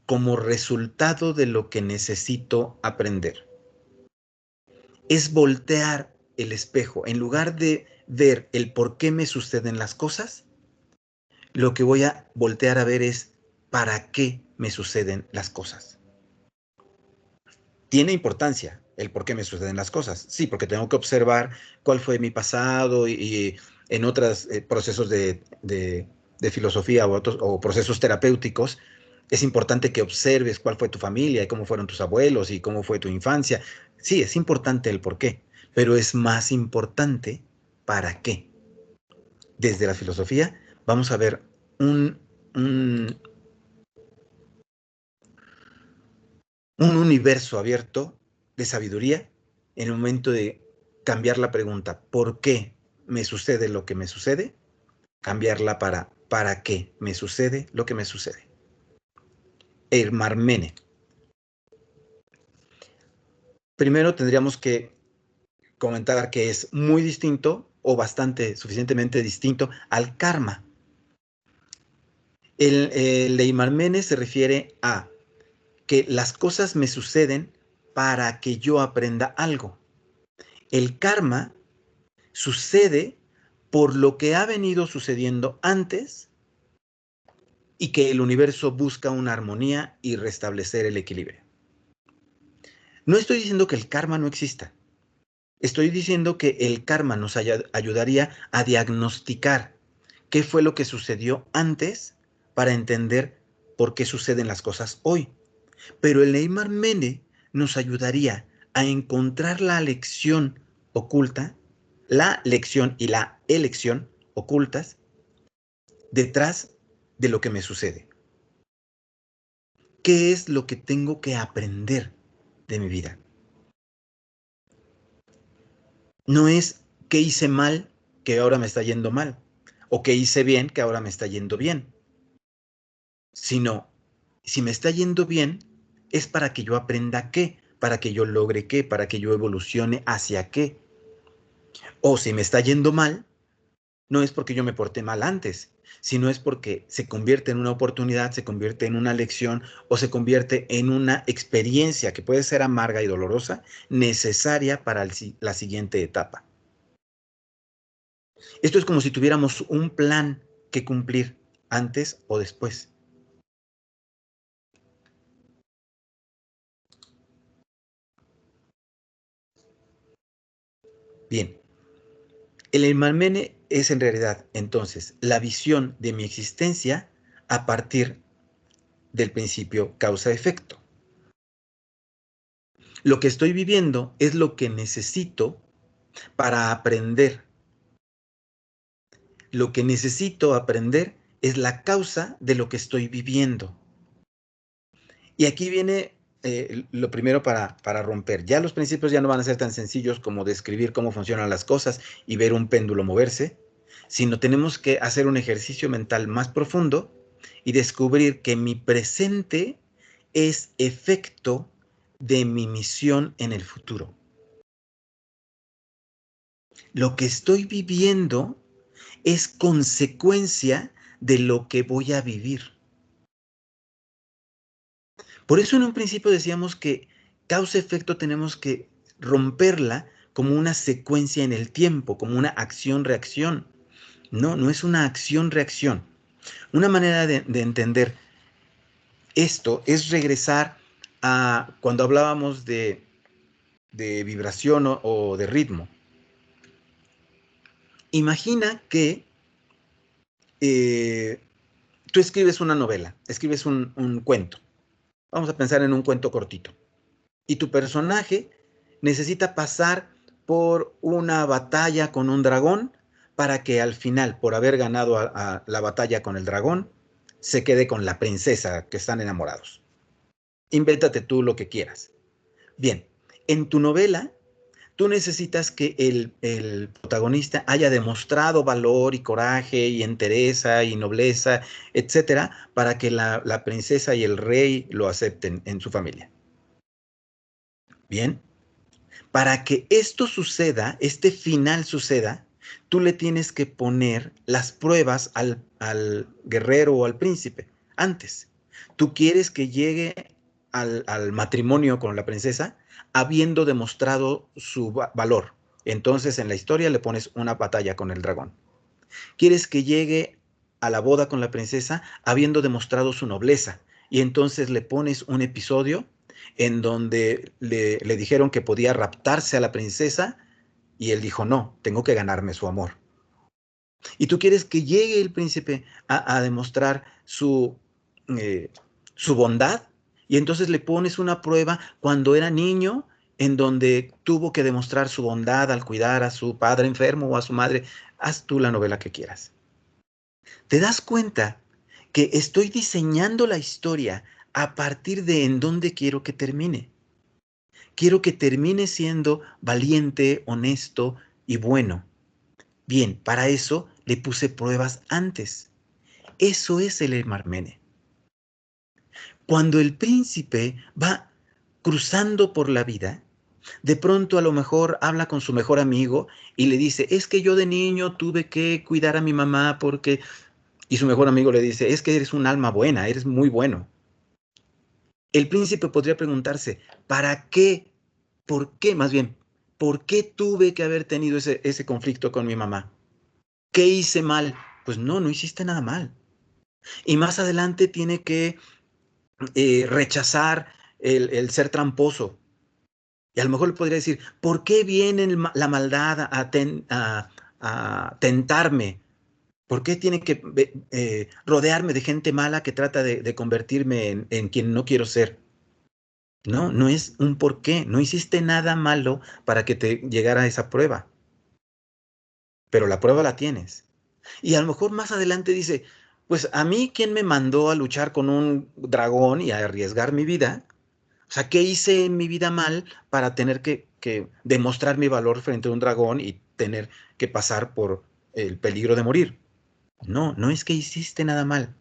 como resultado de lo que necesito aprender. Es voltear el espejo. En lugar de ver el por qué me suceden las cosas, lo que voy a voltear a ver es para qué me suceden las cosas. Tiene importancia el por qué me suceden las cosas. Sí, porque tengo que observar cuál fue mi pasado y en otros procesos de filosofía o procesos terapéuticos, es importante que observes cuál fue tu familia y cómo fueron tus abuelos y cómo fue tu infancia. Sí, es importante el por qué, pero es más importante para qué. Desde la filosofía vamos a ver un, un, un universo abierto de sabiduría en el momento de cambiar la pregunta, ¿por qué me sucede lo que me sucede? Cambiarla para para qué me sucede lo que me sucede. Eimarmene. Primero tendríamos que comentar que es muy distinto o bastante, suficientemente distinto al karma. El Eimarmene se refiere a que las cosas me suceden para que yo aprenda algo. El karma sucede por lo que ha venido sucediendo antes y que el universo busca una armonía y restablecer el equilibrio. No estoy diciendo que el karma no exista. Estoy diciendo que el karma nos ayudaría a diagnosticar qué fue lo que sucedió antes para entender por qué suceden las cosas hoy. Pero el Eimarmene nos ayudaría a encontrar la lección oculta, la lección y la elección ocultas detrás de lo que me sucede. ¿Qué es lo que tengo que aprender de mi vida? No es qué hice mal que ahora me está yendo mal, o qué hice bien que ahora me está yendo bien, sino si me está yendo bien es para que yo aprenda qué, para que yo logre qué, para que yo evolucione hacia qué. O si me está yendo mal, no es porque yo me porté mal antes, sino es porque se convierte en una oportunidad, se convierte en una lección o se convierte en una experiencia que puede ser amarga y dolorosa, necesaria para la siguiente etapa. Esto es como si tuviéramos un plan que cumplir antes o después. Bien, el Eimarmene es en realidad entonces la visión de mi existencia a partir del principio causa-efecto. Lo que estoy viviendo es lo que necesito para aprender. Lo que necesito aprender es la causa de lo que estoy viviendo. Y aquí viene lo primero para romper. Ya los principios ya no van a ser tan sencillos como describir cómo funcionan las cosas y ver un péndulo moverse, sino tenemos que hacer un ejercicio mental más profundo y descubrir que mi presente es efecto de mi misión en el futuro. Lo que estoy viviendo es consecuencia de lo que voy a vivir. Por eso en un principio decíamos que causa-efecto tenemos que romperla como una secuencia en el tiempo, como una acción-reacción. No, no es una acción-reacción. Una manera de entender esto es regresar a cuando hablábamos de vibración o de ritmo. Imagina que tú escribes una novela, escribes un cuento. Vamos a pensar en un cuento cortito. Y tu personaje necesita pasar por una batalla con un dragón para que al final, por haber ganado a la batalla con el dragón, se quede con la princesa que están enamorados. Invéntate tú lo que quieras. Bien, en tu novela, tú necesitas que el protagonista haya demostrado valor y coraje y entereza y nobleza, etcétera, para que la princesa y el rey lo acepten en su familia. Bien, para que esto suceda, este final suceda, tú le tienes que poner las pruebas al guerrero o al príncipe antes. Tú quieres que llegue al matrimonio con la princesa habiendo demostrado su valor. Entonces en la historia le pones una batalla con el dragón. Quieres que llegue a la boda con la princesa habiendo demostrado su nobleza. Y entonces le pones un episodio en donde le dijeron que podía raptarse a la princesa y él dijo, no, tengo que ganarme su amor. Y tú quieres que llegue el príncipe a demostrar su bondad y entonces le pones una prueba cuando era niño en donde tuvo que demostrar su bondad al cuidar a su padre enfermo o a su madre. Haz tú la novela que quieras. ¿Te das cuenta que estoy diseñando la historia a partir de en dónde quiero que termine? Quiero que termine siendo valiente, honesto y bueno. Bien, para eso le puse pruebas antes. Eso es el Emarmene. Cuando el príncipe va cruzando por la vida, de pronto a lo mejor habla con su mejor amigo y le dice, es que yo de niño tuve que cuidar a mi mamá porque... Y su mejor amigo le dice, es que eres un alma buena, eres muy bueno. El príncipe podría preguntarse, ¿para qué? ¿Por qué? Más bien, ¿por qué tuve que haber tenido ese conflicto con mi mamá? ¿Qué hice mal? Pues no hiciste nada mal. Y más adelante tiene que rechazar el ser tramposo. Y a lo mejor le podría decir, ¿por qué viene la maldad a tentarme? ¿Por qué tiene que rodearme de gente mala que trata de convertirme en quien no quiero ser? No es un por qué. No hiciste nada malo para que te llegara esa prueba. Pero la prueba la tienes. Y a lo mejor más adelante dice, pues a mí, ¿quién me mandó a luchar con un dragón y a arriesgar mi vida? O sea, ¿qué hice en mi vida mal para tener que demostrar mi valor frente a un dragón y tener que pasar por el peligro de morir? No es que hiciste nada mal.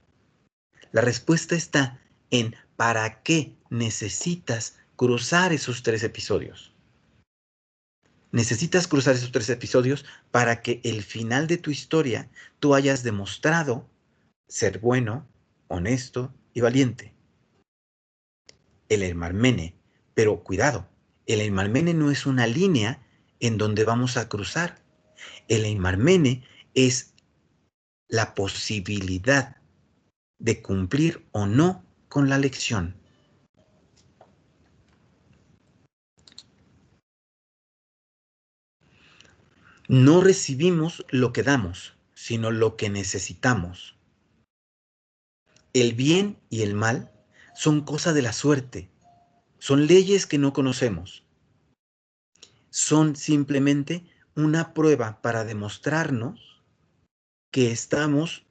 La respuesta está en para qué necesitas cruzar esos 3 episodios. Necesitas cruzar esos 3 episodios para que el final de tu historia tú hayas demostrado ser bueno, honesto y valiente. El Emarmene, pero cuidado, el Emarmene no es una línea en donde vamos a cruzar. El Emarmene es la posibilidad de cumplir o no con la lección. No recibimos lo que damos, sino lo que necesitamos. El bien y el mal son cosa de la suerte, son leyes que no conocemos. Son simplemente una prueba para demostrarnos que estamos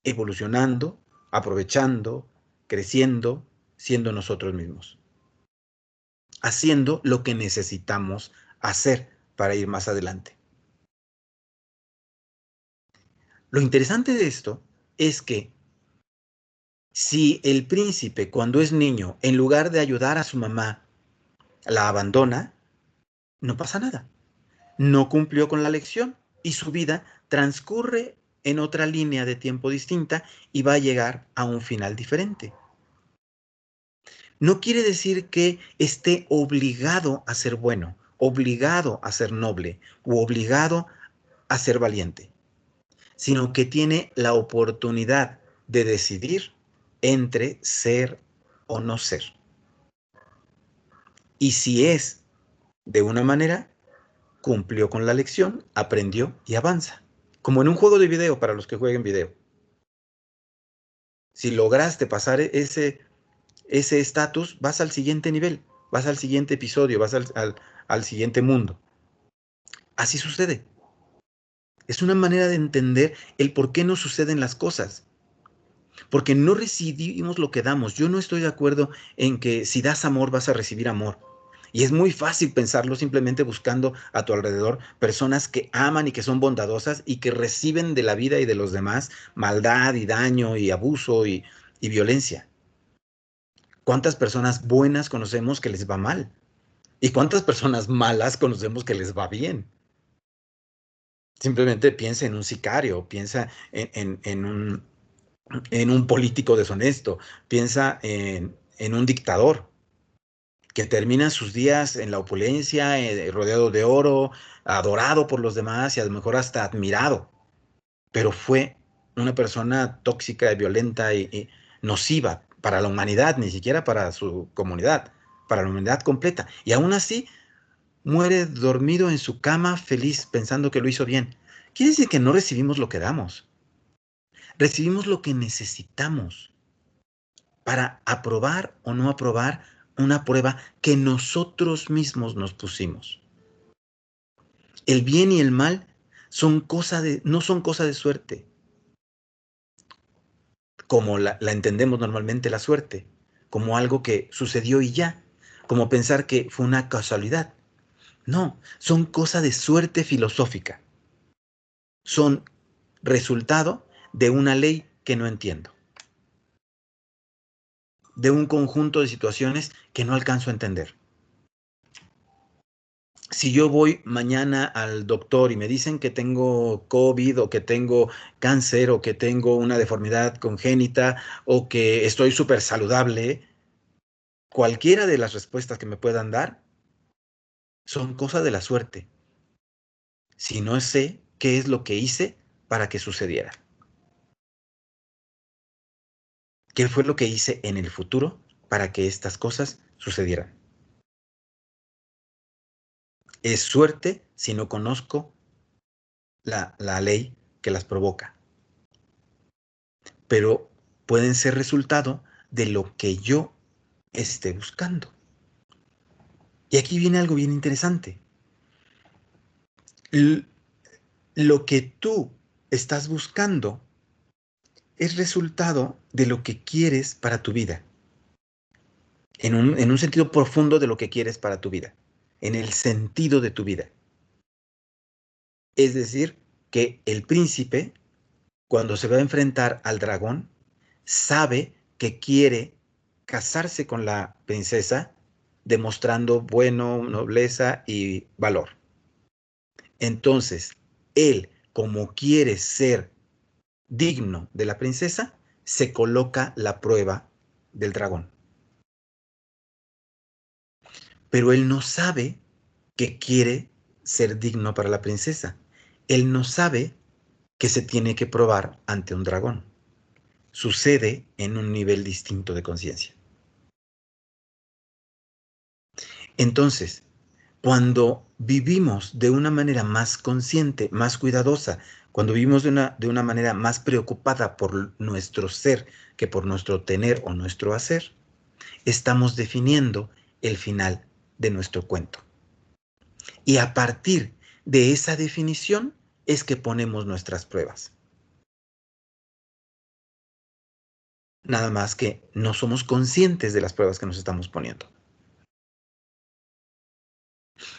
evolucionando, aprovechando, creciendo, siendo nosotros mismos, haciendo lo que necesitamos hacer para ir más adelante. Lo interesante de esto es que si el príncipe cuando es niño, en lugar de ayudar a su mamá, la abandona, no pasa nada. No cumplió con la lección y su vida transcurre en otra línea de tiempo distinta y va a llegar a un final diferente. No quiere decir que esté obligado a ser bueno, obligado a ser noble o obligado a ser valiente, sino que tiene la oportunidad de decidir entre ser o no ser. Y si es de una manera, cumplió con la lección, aprendió y avanza. Como en un juego de video para los que jueguen video. Si lograste pasar ese estatus, vas al siguiente nivel, vas al siguiente episodio, vas al siguiente mundo. Así sucede. Es una manera de entender el por qué no suceden las cosas. Porque no recibimos lo que damos. Yo no estoy de acuerdo en que si das amor vas a recibir amor. Y es muy fácil pensarlo simplemente buscando a tu alrededor personas que aman y que son bondadosas y que reciben de la vida y de los demás maldad y daño y abuso y violencia. ¿Cuántas personas buenas conocemos que les va mal? ¿Y cuántas personas malas conocemos que les va bien? Simplemente piensa en un sicario, piensa en un político deshonesto, piensa en un dictador que termina sus días en la opulencia, rodeado de oro, adorado por los demás y a lo mejor hasta admirado, pero fue una persona tóxica, violenta y nociva para la humanidad, ni siquiera para su comunidad, para la humanidad completa. Y aún así muere dormido en su cama feliz pensando que lo hizo bien. Quiere decir que no recibimos lo que damos, recibimos lo que necesitamos para aprobar o no aprobar una prueba que nosotros mismos nos pusimos. El bien y el mal no son cosa de suerte, como la entendemos normalmente la suerte, como algo que sucedió y ya, como pensar que fue una casualidad. No, son cosa de suerte filosófica. Son resultado de una ley que no entiendo, de un conjunto de situaciones que no alcanzo a entender. Si yo voy mañana al doctor y me dicen que tengo COVID o que tengo cáncer o que tengo una deformidad congénita o que estoy súper saludable, cualquiera de las respuestas que me puedan dar son cosas de la suerte. Si no sé qué es lo que hice para que sucediera. ¿Qué fue lo que hice en el futuro para que estas cosas sucedieran? Es suerte si no conozco la ley que las provoca. Pero pueden ser resultado de lo que yo esté buscando. Y aquí viene algo bien interesante. Lo que tú estás buscando es resultado de lo que quieres para tu vida. En un sentido profundo de lo que quieres para tu vida. En el sentido de tu vida. Es decir, que el príncipe, cuando se va a enfrentar al dragón, sabe que quiere casarse con la princesa, demostrando bueno, nobleza y valor. Entonces, él, como quiere ser digno de la princesa, se coloca la prueba del dragón. Pero él no sabe que quiere ser digno para la princesa. Él no sabe que se tiene que probar ante un dragón. Sucede en un nivel distinto de conciencia. Entonces, cuando vivimos de una manera más consciente, más cuidadosa, cuando vivimos de una manera más preocupada por nuestro ser que por nuestro tener o nuestro hacer, estamos definiendo el final de nuestro cuento. Y a partir de esa definición es que ponemos nuestras pruebas. Nada más que no somos conscientes de las pruebas que nos estamos poniendo.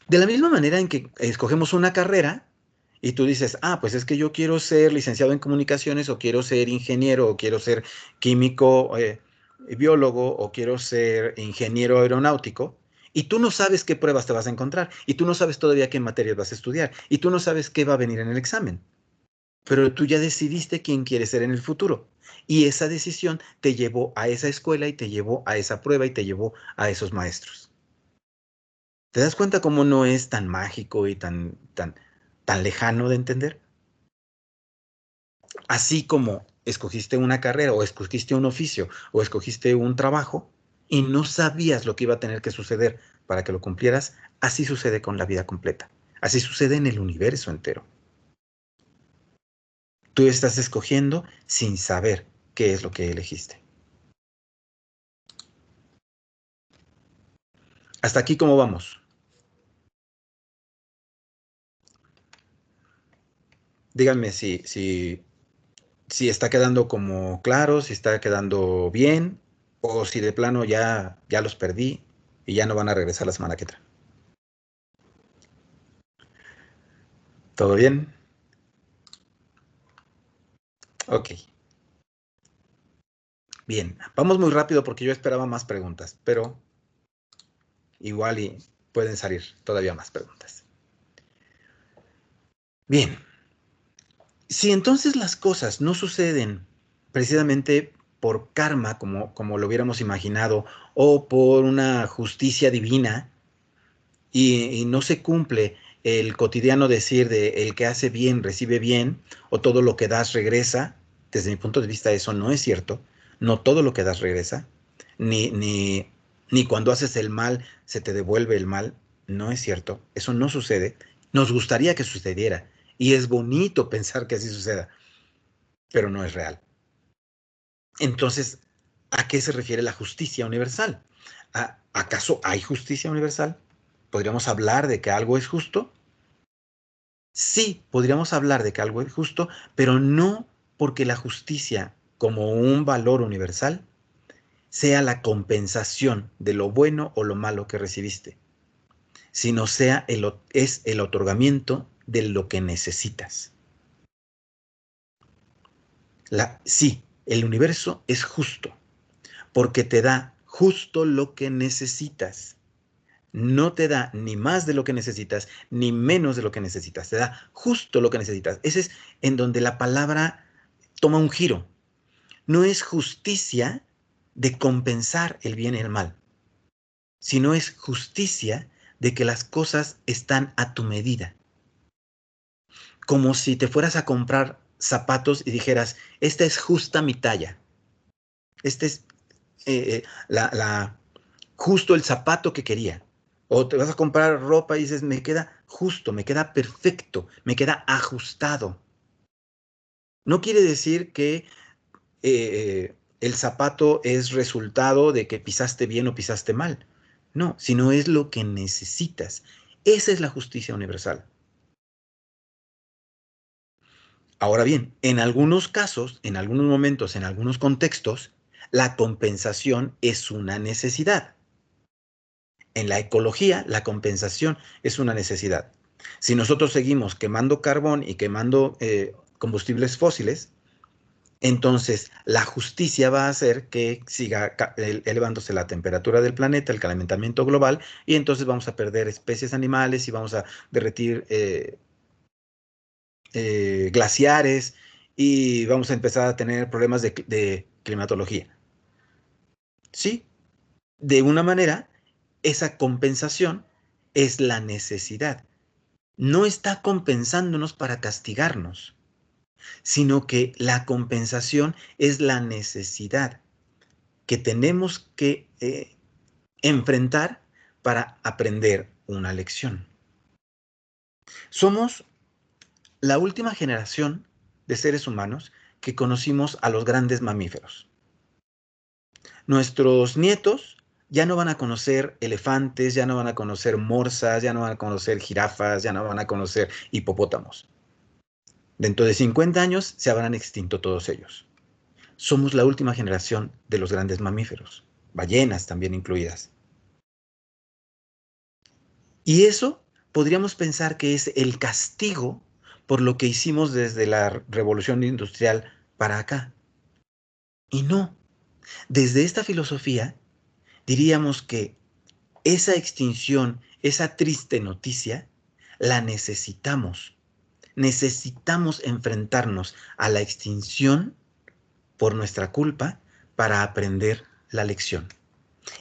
De la misma manera en que escogemos una carrera y tú dices, pues es que yo quiero ser licenciado en comunicaciones o quiero ser ingeniero o quiero ser químico, biólogo o quiero ser ingeniero aeronáutico, y tú no sabes qué pruebas te vas a encontrar y tú no sabes todavía qué materias vas a estudiar y tú no sabes qué va a venir en el examen, pero tú ya decidiste quién quieres ser en el futuro. Y esa decisión te llevó a esa escuela y te llevó a esa prueba y te llevó a esos maestros. ¿Te das cuenta cómo no es tan mágico y tan lejano de entender? Así como escogiste una carrera o escogiste un oficio o escogiste un trabajo y no sabías lo que iba a tener que suceder para que lo cumplieras, así sucede con la vida completa. Así sucede en el universo entero. Tú estás escogiendo sin saber qué es lo que elegiste. Hasta aquí, ¿cómo vamos? Díganme si está quedando como claro, si está quedando bien, o si de plano ya los perdí y ya no van a regresar la semana que entra. ¿Todo bien? Ok. Bien, vamos muy rápido porque yo esperaba más preguntas, pero igual y pueden salir todavía más preguntas. Bien, si entonces las cosas no suceden precisamente por karma, como lo hubiéramos imaginado, o por una justicia divina, y no se cumple el cotidiano decir de el que hace bien recibe bien, o todo lo que das regresa, desde mi punto de vista eso no es cierto, no todo lo que das regresa, ni cuando haces el mal se te devuelve el mal, no es cierto, eso no sucede, nos gustaría que sucediera, y es bonito pensar que así suceda, pero no es real. Entonces, ¿a qué se refiere la justicia universal? ¿Acaso hay justicia universal? ¿Podríamos hablar de que algo es justo? Sí, podríamos hablar de que algo es justo, pero no porque la justicia, como un valor universal, sea la compensación de lo bueno o lo malo que recibiste, sino es el otorgamiento de lo que necesitas. Sí, El universo es justo porque te da justo lo que necesitas. No te da ni más de lo que necesitas, ni menos de lo que necesitas. Te da justo lo que necesitas. Ese es en donde la palabra toma un giro. No es justicia de compensar el bien y el mal, sino es justicia de que las cosas están a tu medida. Como si te fueras a comprar zapatos y dijeras, esta es justa mi talla. Este es justo el zapato que quería. O te vas a comprar ropa y dices, me queda justo, me queda perfecto, me queda ajustado. No quiere decir que el zapato es resultado de que pisaste bien o pisaste mal. No, sino es lo que necesitas. Esa es la justicia universal. Ahora bien, en algunos casos, en algunos momentos, en algunos contextos, la compensación es una necesidad. En la ecología, la compensación es una necesidad. Si nosotros seguimos quemando carbón y quemando combustibles fósiles, entonces la justicia va a hacer que siga elevándose la temperatura del planeta, el calentamiento global, y entonces vamos a perder especies animales y vamos a derretir glaciares y vamos a empezar a tener problemas de climatología. Sí, de una manera, esa compensación es la necesidad. No está compensándonos para castigarnos, sino que la compensación es la necesidad que tenemos que enfrentar para aprender una lección. Somos la última generación de seres humanos que conocimos a los grandes mamíferos. Nuestros nietos ya no van a conocer elefantes, ya no van a conocer morsas, ya no van a conocer jirafas, ya no van a conocer hipopótamos. Dentro de 50 años se habrán extinto todos ellos. Somos la última generación de los grandes mamíferos, ballenas también incluidas. Y eso podríamos pensar que es el castigo por lo que hicimos desde la revolución industrial para acá. Y no, desde esta filosofía diríamos que esa extinción, esa triste noticia, la necesitamos. Necesitamos enfrentarnos a la extinción por nuestra culpa para aprender la lección.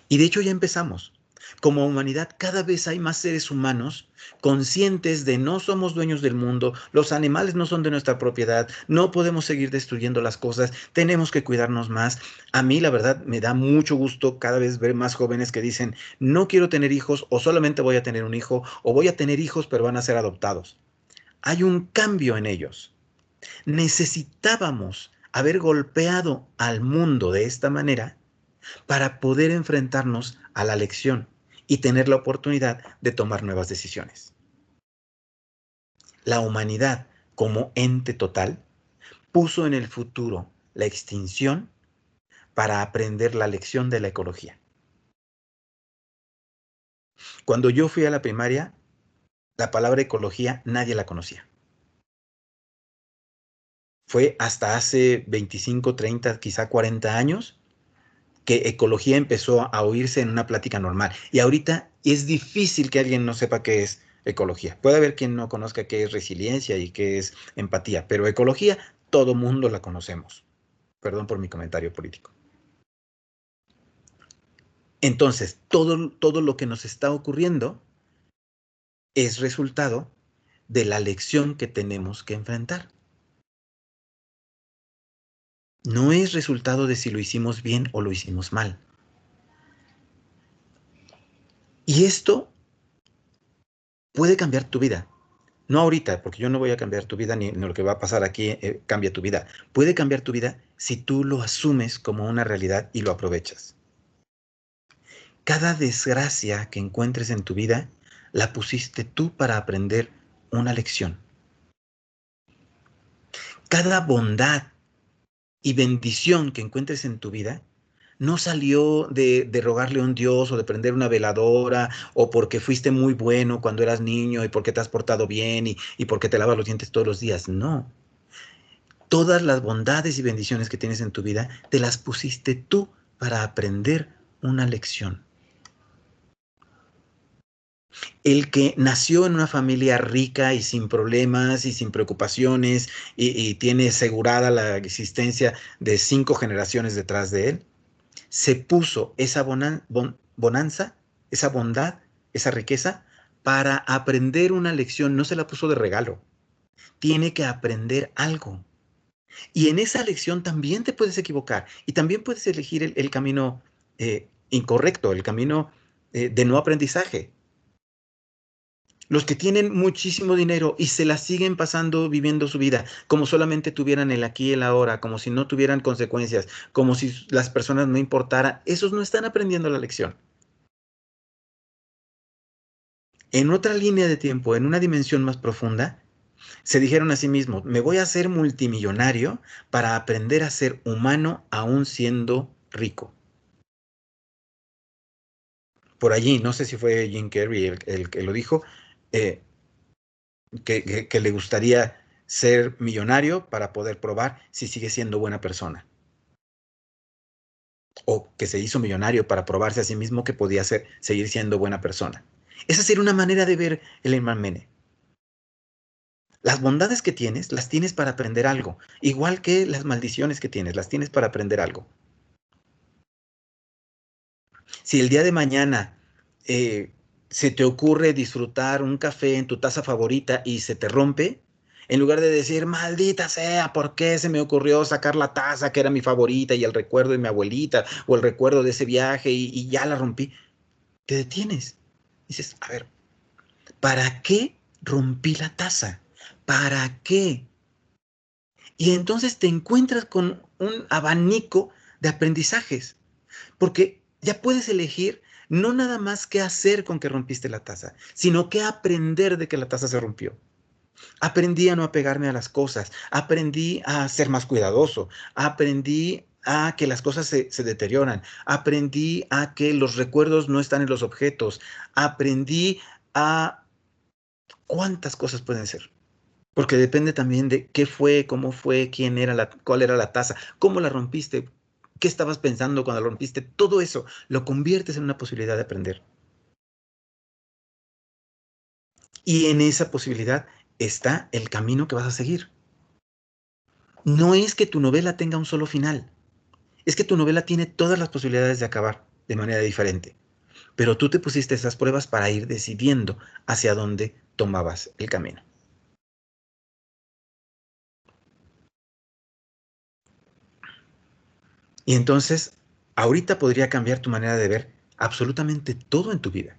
Y de hecho ya empezamos. Como humanidad cada vez hay más seres humanos conscientes de no somos dueños del mundo, los animales no son de nuestra propiedad, no podemos seguir destruyendo las cosas, tenemos que cuidarnos más. A mí la verdad me da mucho gusto cada vez ver más jóvenes que dicen no quiero tener hijos o solamente voy a tener un hijo o voy a tener hijos pero van a ser adoptados. Hay un cambio en ellos. Necesitábamos haber golpeado al mundo de esta manera para poder enfrentarnos a la lección y tener la oportunidad de tomar nuevas decisiones. La humanidad, como ente total, puso en el futuro la extinción para aprender la lección de la ecología. Cuando yo fui a la primaria, la palabra ecología nadie la conocía. Fue hasta hace 25, 30, quizá 40 años que ecología empezó a oírse en una plática normal. Y ahorita es difícil que alguien no sepa qué es ecología. Puede haber quien no conozca qué es resiliencia y qué es empatía, pero ecología todo mundo la conocemos. Perdón por mi comentario político. Entonces, todo lo que nos está ocurriendo es resultado de la lección que tenemos que enfrentar. No es resultado de si lo hicimos bien o lo hicimos mal. Y esto puede cambiar tu vida. No ahorita, porque yo no voy a cambiar tu vida, ni lo que va a pasar aquí cambia tu vida. Puede cambiar tu vida si tú lo asumes como una realidad y lo aprovechas. Cada desgracia que encuentres en tu vida, la pusiste tú para aprender una lección. Cada bondad y bendición que encuentres en tu vida, no salió de rogarle a un Dios o de prender una veladora o porque fuiste muy bueno cuando eras niño y porque te has portado bien y porque te lavas los dientes todos los días. No. Todas las bondades y bendiciones que tienes en tu vida, te las pusiste tú para aprender una lección. El que nació en una familia rica y sin problemas y sin preocupaciones y tiene asegurada la existencia de 5 generaciones detrás de él, se puso esa bonanza, esa bondad, esa riqueza para aprender una lección. No se la puso de regalo. Tiene que aprender algo. Y en esa lección también te puedes equivocar y también puedes elegir el camino incorrecto, el camino de no aprendizaje. Los que tienen muchísimo dinero y se la siguen pasando viviendo su vida como solamente tuvieran el aquí y el ahora, como si no tuvieran consecuencias, como si las personas no importaran, esos no están aprendiendo la lección. En otra línea de tiempo, en una dimensión más profunda, se dijeron a sí mismos, me voy a hacer multimillonario para aprender a ser humano aún siendo rico. Por allí, no sé si fue Jim Carrey el que lo dijo, eh, que le gustaría ser millonario para poder probar si sigue siendo buena persona. O que se hizo millonario para probarse a sí mismo que podía seguir siendo buena persona. Esa sería una manera de ver el Herman Mene. Las bondades que tienes, las tienes para aprender algo. Igual que las maldiciones que tienes, las tienes para aprender algo. Si el día de mañana se te ocurre disfrutar un café en tu taza favorita y se te rompe, en lugar de decir, maldita sea, ¿por qué se me ocurrió sacar la taza que era mi favorita y el recuerdo de mi abuelita o el recuerdo de ese viaje y ya la rompí? Te detienes. Dices, a ver, ¿para qué rompí la taza? ¿Para qué? Y entonces te encuentras con un abanico de aprendizajes, porque ya puedes elegir no nada más qué hacer con que rompiste la taza, sino qué aprender de que la taza se rompió. Aprendí a no apegarme a las cosas, aprendí a ser más cuidadoso, aprendí a que las cosas se deterioran, aprendí a que los recuerdos no están en los objetos, aprendí a cuántas cosas pueden ser. Porque depende también de qué fue, cómo fue, quién era cuál era la taza, cómo la rompiste, qué estabas pensando cuando la rompiste. Todo eso lo conviertes en una posibilidad de aprender. Y en esa posibilidad está el camino que vas a seguir. No es que tu novela tenga un solo final, es que tu novela tiene todas las posibilidades de acabar de manera diferente. Pero tú te pusiste esas pruebas para ir decidiendo hacia dónde tomabas el camino. Y entonces, ahorita podría cambiar tu manera de ver absolutamente todo en tu vida.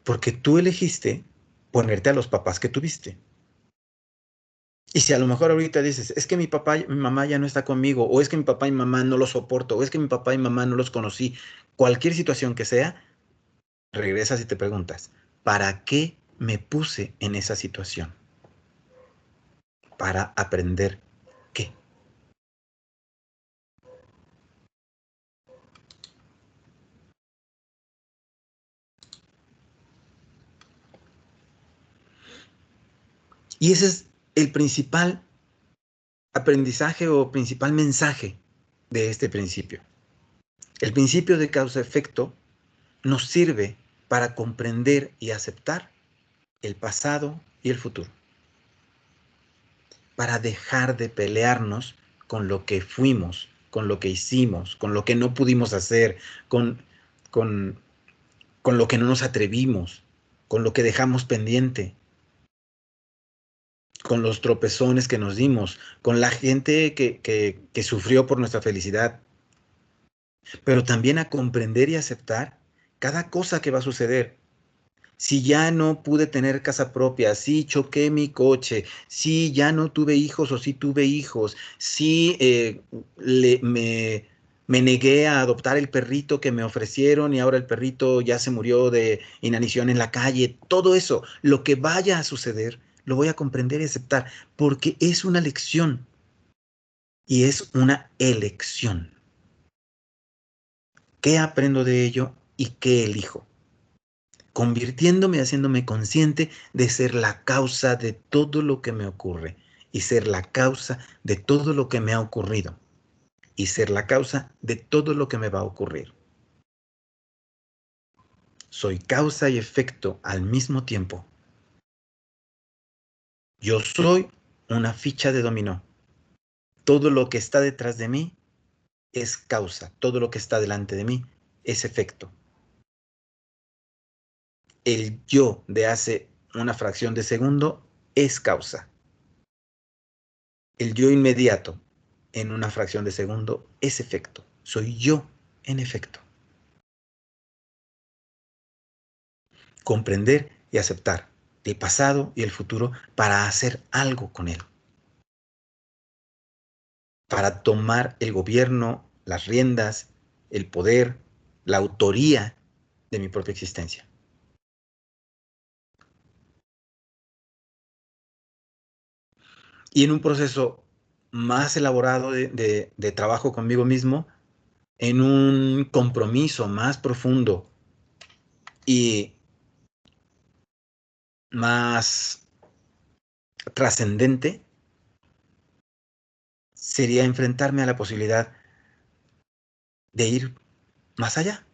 Porque tú elegiste ponerte a los papás que tuviste. Y si a lo mejor ahorita dices, es que mi papá y mi mamá ya no está conmigo, o es que mi papá y mamá no los soporto, o es que mi papá y mamá no los conocí, cualquier situación que sea, regresas y te preguntas, ¿para qué me puse en esa situación? Para aprender qué. Y ese es el principal aprendizaje o principal mensaje de este principio. El principio de causa-efecto nos sirve para comprender y aceptar el pasado y el futuro, para dejar de pelearnos con lo que fuimos, con lo que hicimos, con lo que no pudimos hacer, con, con lo que no nos atrevimos, con lo que dejamos pendiente, con los tropezones que nos dimos, con la gente que sufrió por nuestra felicidad, pero también a comprender y aceptar cada cosa que va a suceder. Si ya no pude tener casa propia, si choqué mi coche, si ya no tuve hijos o si tuve hijos, si me negué a adoptar el perrito que me ofrecieron y ahora el perrito ya se murió de inanición en la calle, todo eso, lo que vaya a suceder, lo voy a comprender y aceptar, porque es una lección y es una elección. ¿Qué aprendo de ello y qué elijo? convirtiéndome, haciéndome consciente de ser la causa de todo lo que me ocurre y ser la causa de todo lo que me ha ocurrido y ser la causa de todo lo que me va a ocurrir. Soy causa y efecto al mismo tiempo. Yo soy una ficha de dominó. Todo lo que está detrás de mí es causa. Todo lo que está delante de mí es efecto. El yo de hace una fracción de segundo es causa. El yo inmediato en una fracción de segundo es efecto. Soy yo en efecto. Comprender y aceptar el pasado y el futuro para hacer algo con él. Para tomar el gobierno, las riendas, el poder, la autoría de mi propia existencia. Y en un proceso más elaborado de trabajo conmigo mismo, en un compromiso más profundo y más trascendente, sería enfrentarme a la posibilidad de ir más allá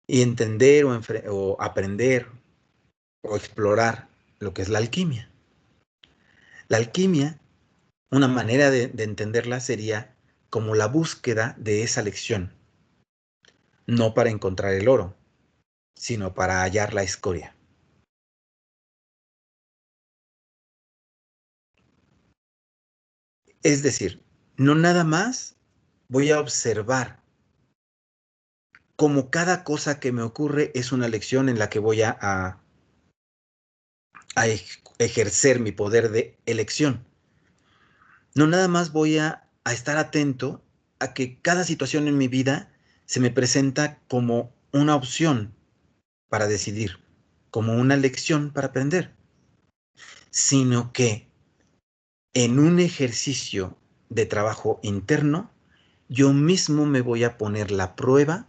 y entender o aprender o explorar lo que es la alquimia. La alquimia, una manera de entenderla sería como la búsqueda de esa lección, no para encontrar el oro, sino para hallar la escoria. Es decir, no nada más voy a observar cómo cada cosa que me ocurre es una lección en la que voy a ejercer mi poder de elección. No nada más voy a estar atento a que cada situación en mi vida se me presenta como una opción para decidir, como una lección para aprender, sino que en un ejercicio de trabajo interno, yo mismo me voy a poner la prueba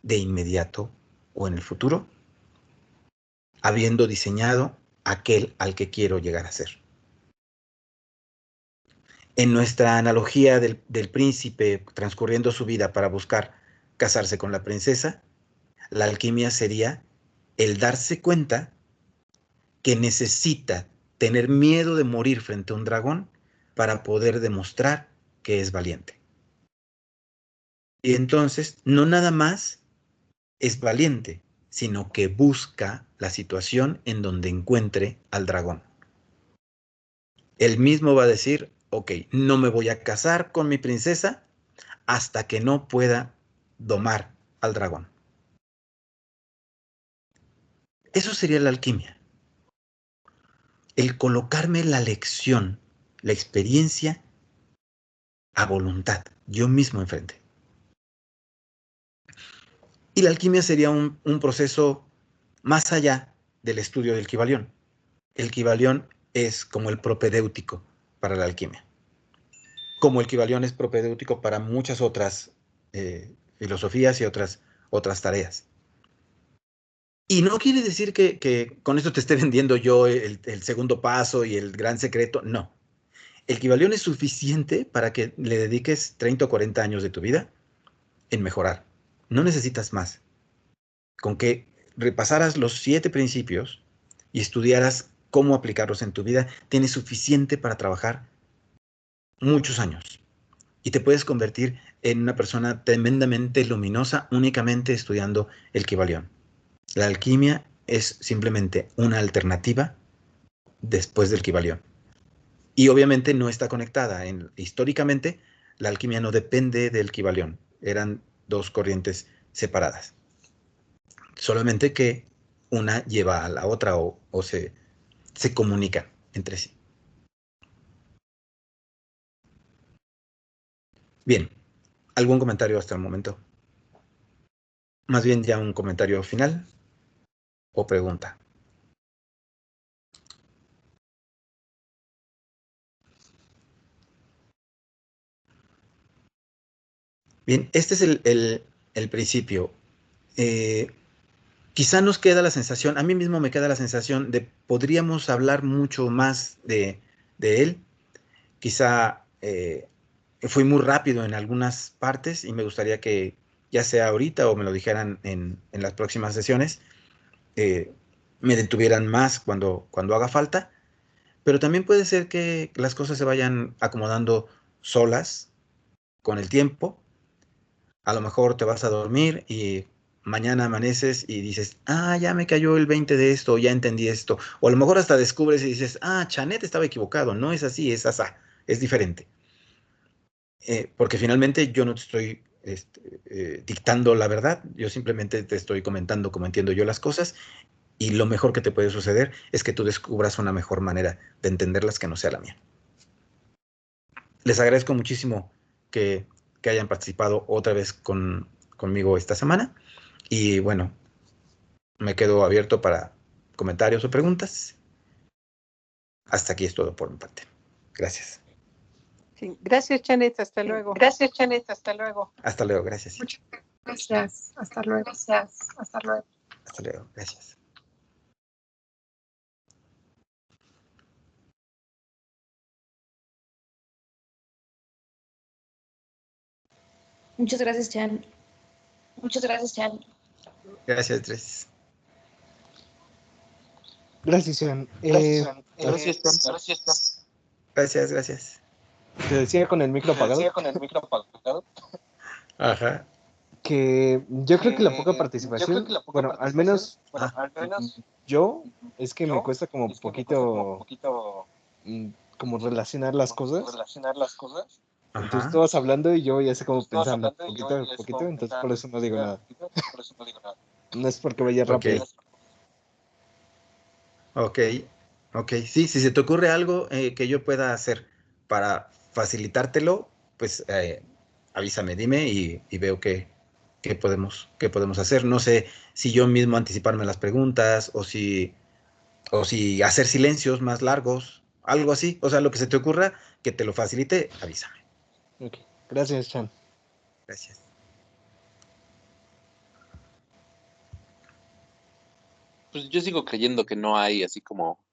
de inmediato o en el futuro, habiendo diseñado aquel al que quiero llegar a ser. En nuestra analogía del príncipe transcurriendo su vida para buscar casarse con la princesa, la alquimia sería el darse cuenta que necesita tener miedo de morir frente a un dragón para poder demostrar que es valiente. Y entonces, no nada más es valiente, sino que busca la situación en donde encuentre al dragón. Él mismo va a decir, ok, no me voy a casar con mi princesa hasta que no pueda domar al dragón. Eso sería la alquimia. El colocarme la lección, la experiencia a voluntad, yo mismo enfrente. Y la alquimia sería un proceso más allá del estudio del Kybalión. El Kybalión es como el propedéutico para la alquimia. Como el Kybalión es propedéutico para muchas otras filosofías y otras tareas. Y no quiere decir que con esto te esté vendiendo yo el segundo paso y el gran secreto. No. El Kybalión es suficiente para que le dediques 30 o 40 años de tu vida en mejorar. No necesitas más. Con que repasaras los 7 principios y estudiaras cómo aplicarlos en tu vida, tienes suficiente para trabajar muchos años. Y te puedes convertir en una persona tremendamente luminosa únicamente estudiando el Kybalión. La alquimia es simplemente una alternativa después del Kybalión. Y obviamente no está conectada. Históricamente, la alquimia no depende del Kybalión. Eran dos corrientes separadas. Solamente que una lleva a la otra o se comunican entre sí. Bien, ¿algún comentario hasta el momento? Más bien ya un comentario final o pregunta. Bien, este es el principio. quizá nos queda la sensación, a mí mismo me queda la sensación de podríamos hablar mucho más de él. Quizá fui muy rápido en algunas partes y me gustaría que ya sea ahorita o me lo dijeran en las próximas sesiones, eh, me detuvieran más cuando haga falta, pero también puede ser que las cosas se vayan acomodando solas con el tiempo. A lo mejor te vas a dormir y mañana amaneces y dices, ah, ya me cayó el 20 de esto, ya entendí esto. O a lo mejor hasta descubres y dices, ah, Chanet estaba equivocado, no es así, es asá, es diferente. Porque finalmente yo no te estoy dictando la verdad, yo simplemente te estoy comentando cómo entiendo yo las cosas y lo mejor que te puede suceder es que tú descubras una mejor manera de entenderlas que no sea la mía. Les agradezco muchísimo que, que hayan participado otra vez conmigo esta semana y bueno, me quedo abierto para comentarios o preguntas. Hasta aquí es todo por mi parte. Gracias. Sí, gracias, Janet. Hasta luego. Gracias, Janet. Hasta luego. Hasta luego. Gracias. Muchas gracias. Hasta luego. Gracias. Hasta luego. Hasta luego. Gracias. Muchas gracias, Chan. Muchas gracias, Chan. Gracias, Tres. Gracias, Chan. Gracias, Chan. Gracias, Chan. Gracias, Chan. Gracias, gracias. Te decía con el micro apagado. Ajá. Que yo creo que la poca participación, bueno, al menos yo, es que me cuesta como poquito como relacionar las cosas. Entonces Ajá. todos hablando y yo ya sé como pensando poquito, entonces por eso no digo nada. No es porque vaya rápido. Ok. Ok. Sí, si se te ocurre algo que yo pueda hacer para facilitártelo, pues avísame, dime y veo qué podemos hacer. No sé si yo mismo anticiparme las preguntas o si hacer silencios más largos, algo así. O sea, lo que se te ocurra que te lo facilite, avísame. Ok, gracias, Chan. Gracias. Pues yo sigo creyendo que no hay así como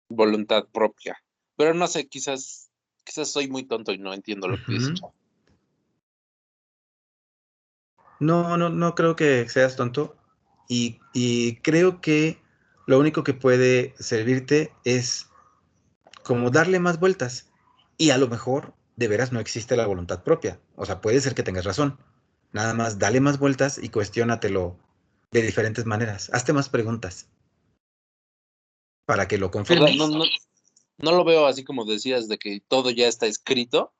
voluntad propia. Pero no sé, quizás soy muy tonto y no entiendo lo que dice. Ujú. No creo que seas tonto. Y creo que lo único que puede servirte es como darle más vueltas. Y a lo mejor de veras no existe la voluntad propia. O sea, puede ser que tengas razón. Nada más dale más vueltas y cuestiónatelo de diferentes maneras. Hazte más preguntas para que lo O sea, confirmes. no lo veo así como decías de que todo ya está escrito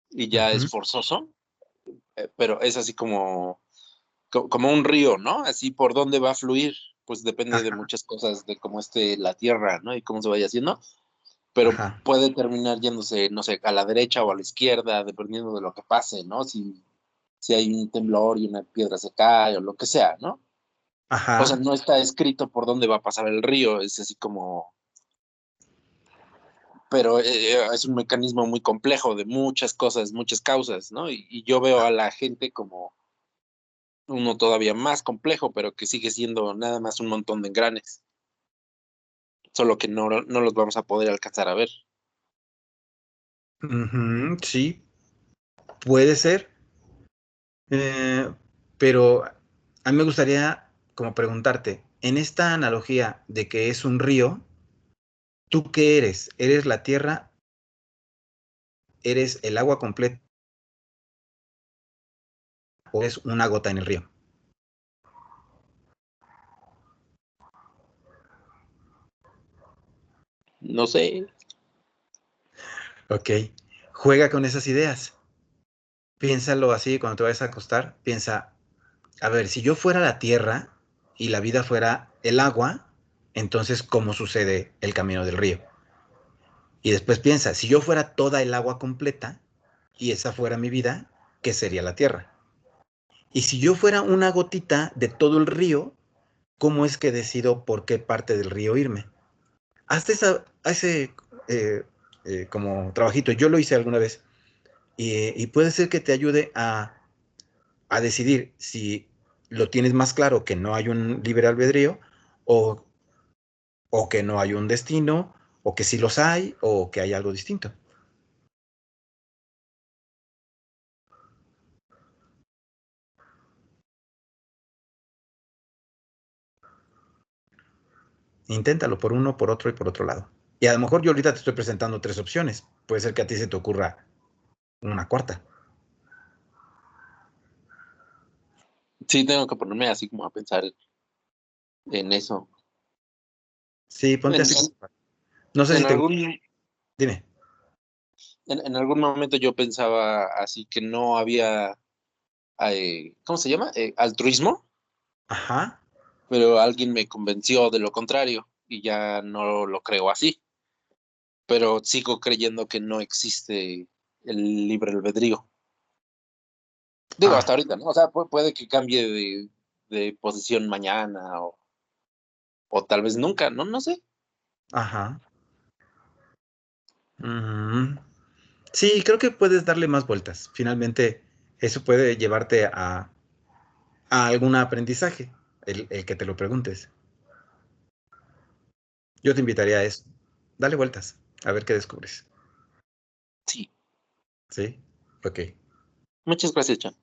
y ya es Ujú. forzoso, pero es así como un río, ¿no? Así por dónde va a fluir, pues depende de Ajá, muchas cosas, de cómo esté la tierra, ¿no? Y cómo se vaya haciendo, pero ajá. puede terminar yéndose, no sé, a la derecha o a la izquierda, dependiendo de lo que pase, ¿no? Si hay un temblor y una piedra se cae o lo que sea, ¿no? O sea, Ajá. no está escrito por dónde va a pasar el río, es así como, pero es un mecanismo muy complejo de muchas cosas, muchas causas, ¿no? Y yo veo a la gente como uno todavía más complejo, pero que sigue siendo nada más un montón de engranes, solo que no los vamos a poder alcanzar a ver. Ujú, sí, puede ser. Pero a mí me gustaría como preguntarte, en esta analogía de que es un río, ¿tú qué eres? ¿Eres la tierra? ¿Eres el agua completa? ¿O es una gota en el río? No sé, Ok, juega con esas ideas. Piénsalo así cuando te vayas a acostar. Piensa, a ver, si yo fuera la tierra y la vida fuera el agua, entonces, ¿cómo sucede el camino del río? Y después piensa, si yo fuera toda el agua completa y esa fuera mi vida, ¿qué sería la tierra? Y si yo fuera una gotita de todo el río, ¿cómo es que decido por qué parte del río irme? Hazte ese como trabajito. Yo lo hice alguna vez y puede ser que te ayude a decidir si lo tienes más claro que no hay un libre albedrío, o que no hay un destino, o que sí los hay, o que hay algo distinto. Inténtalo por uno, por otro y por otro lado. Y a lo mejor yo ahorita te estoy presentando 3 opciones. Puede ser que a ti se te ocurra una cuarta. Sí, tengo que ponerme así como a pensar en eso. Sí, ponte En, así. No sé si en te... algún, Dime. en algún momento yo pensaba así que no había, ¿cómo se llama? Altruismo, Ajá. pero alguien me convenció de lo contrario y ya no lo creo así. Pero sigo creyendo que no existe el libre albedrío. Digo, Ah, hasta ahorita, ¿no? O sea, puede que cambie de posición mañana o tal vez nunca, ¿no? No sé. ajá. Sí, creo que puedes darle más vueltas. Finalmente, eso puede llevarte a algún aprendizaje, el que te lo preguntes. Yo te invitaría a eso. Dale vueltas, a ver qué descubres. Sí. ¿Sí? Ok. Muchas gracias, John.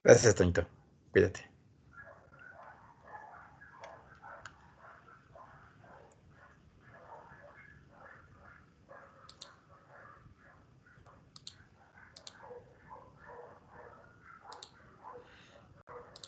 Gracias, Toñito. Cuídate.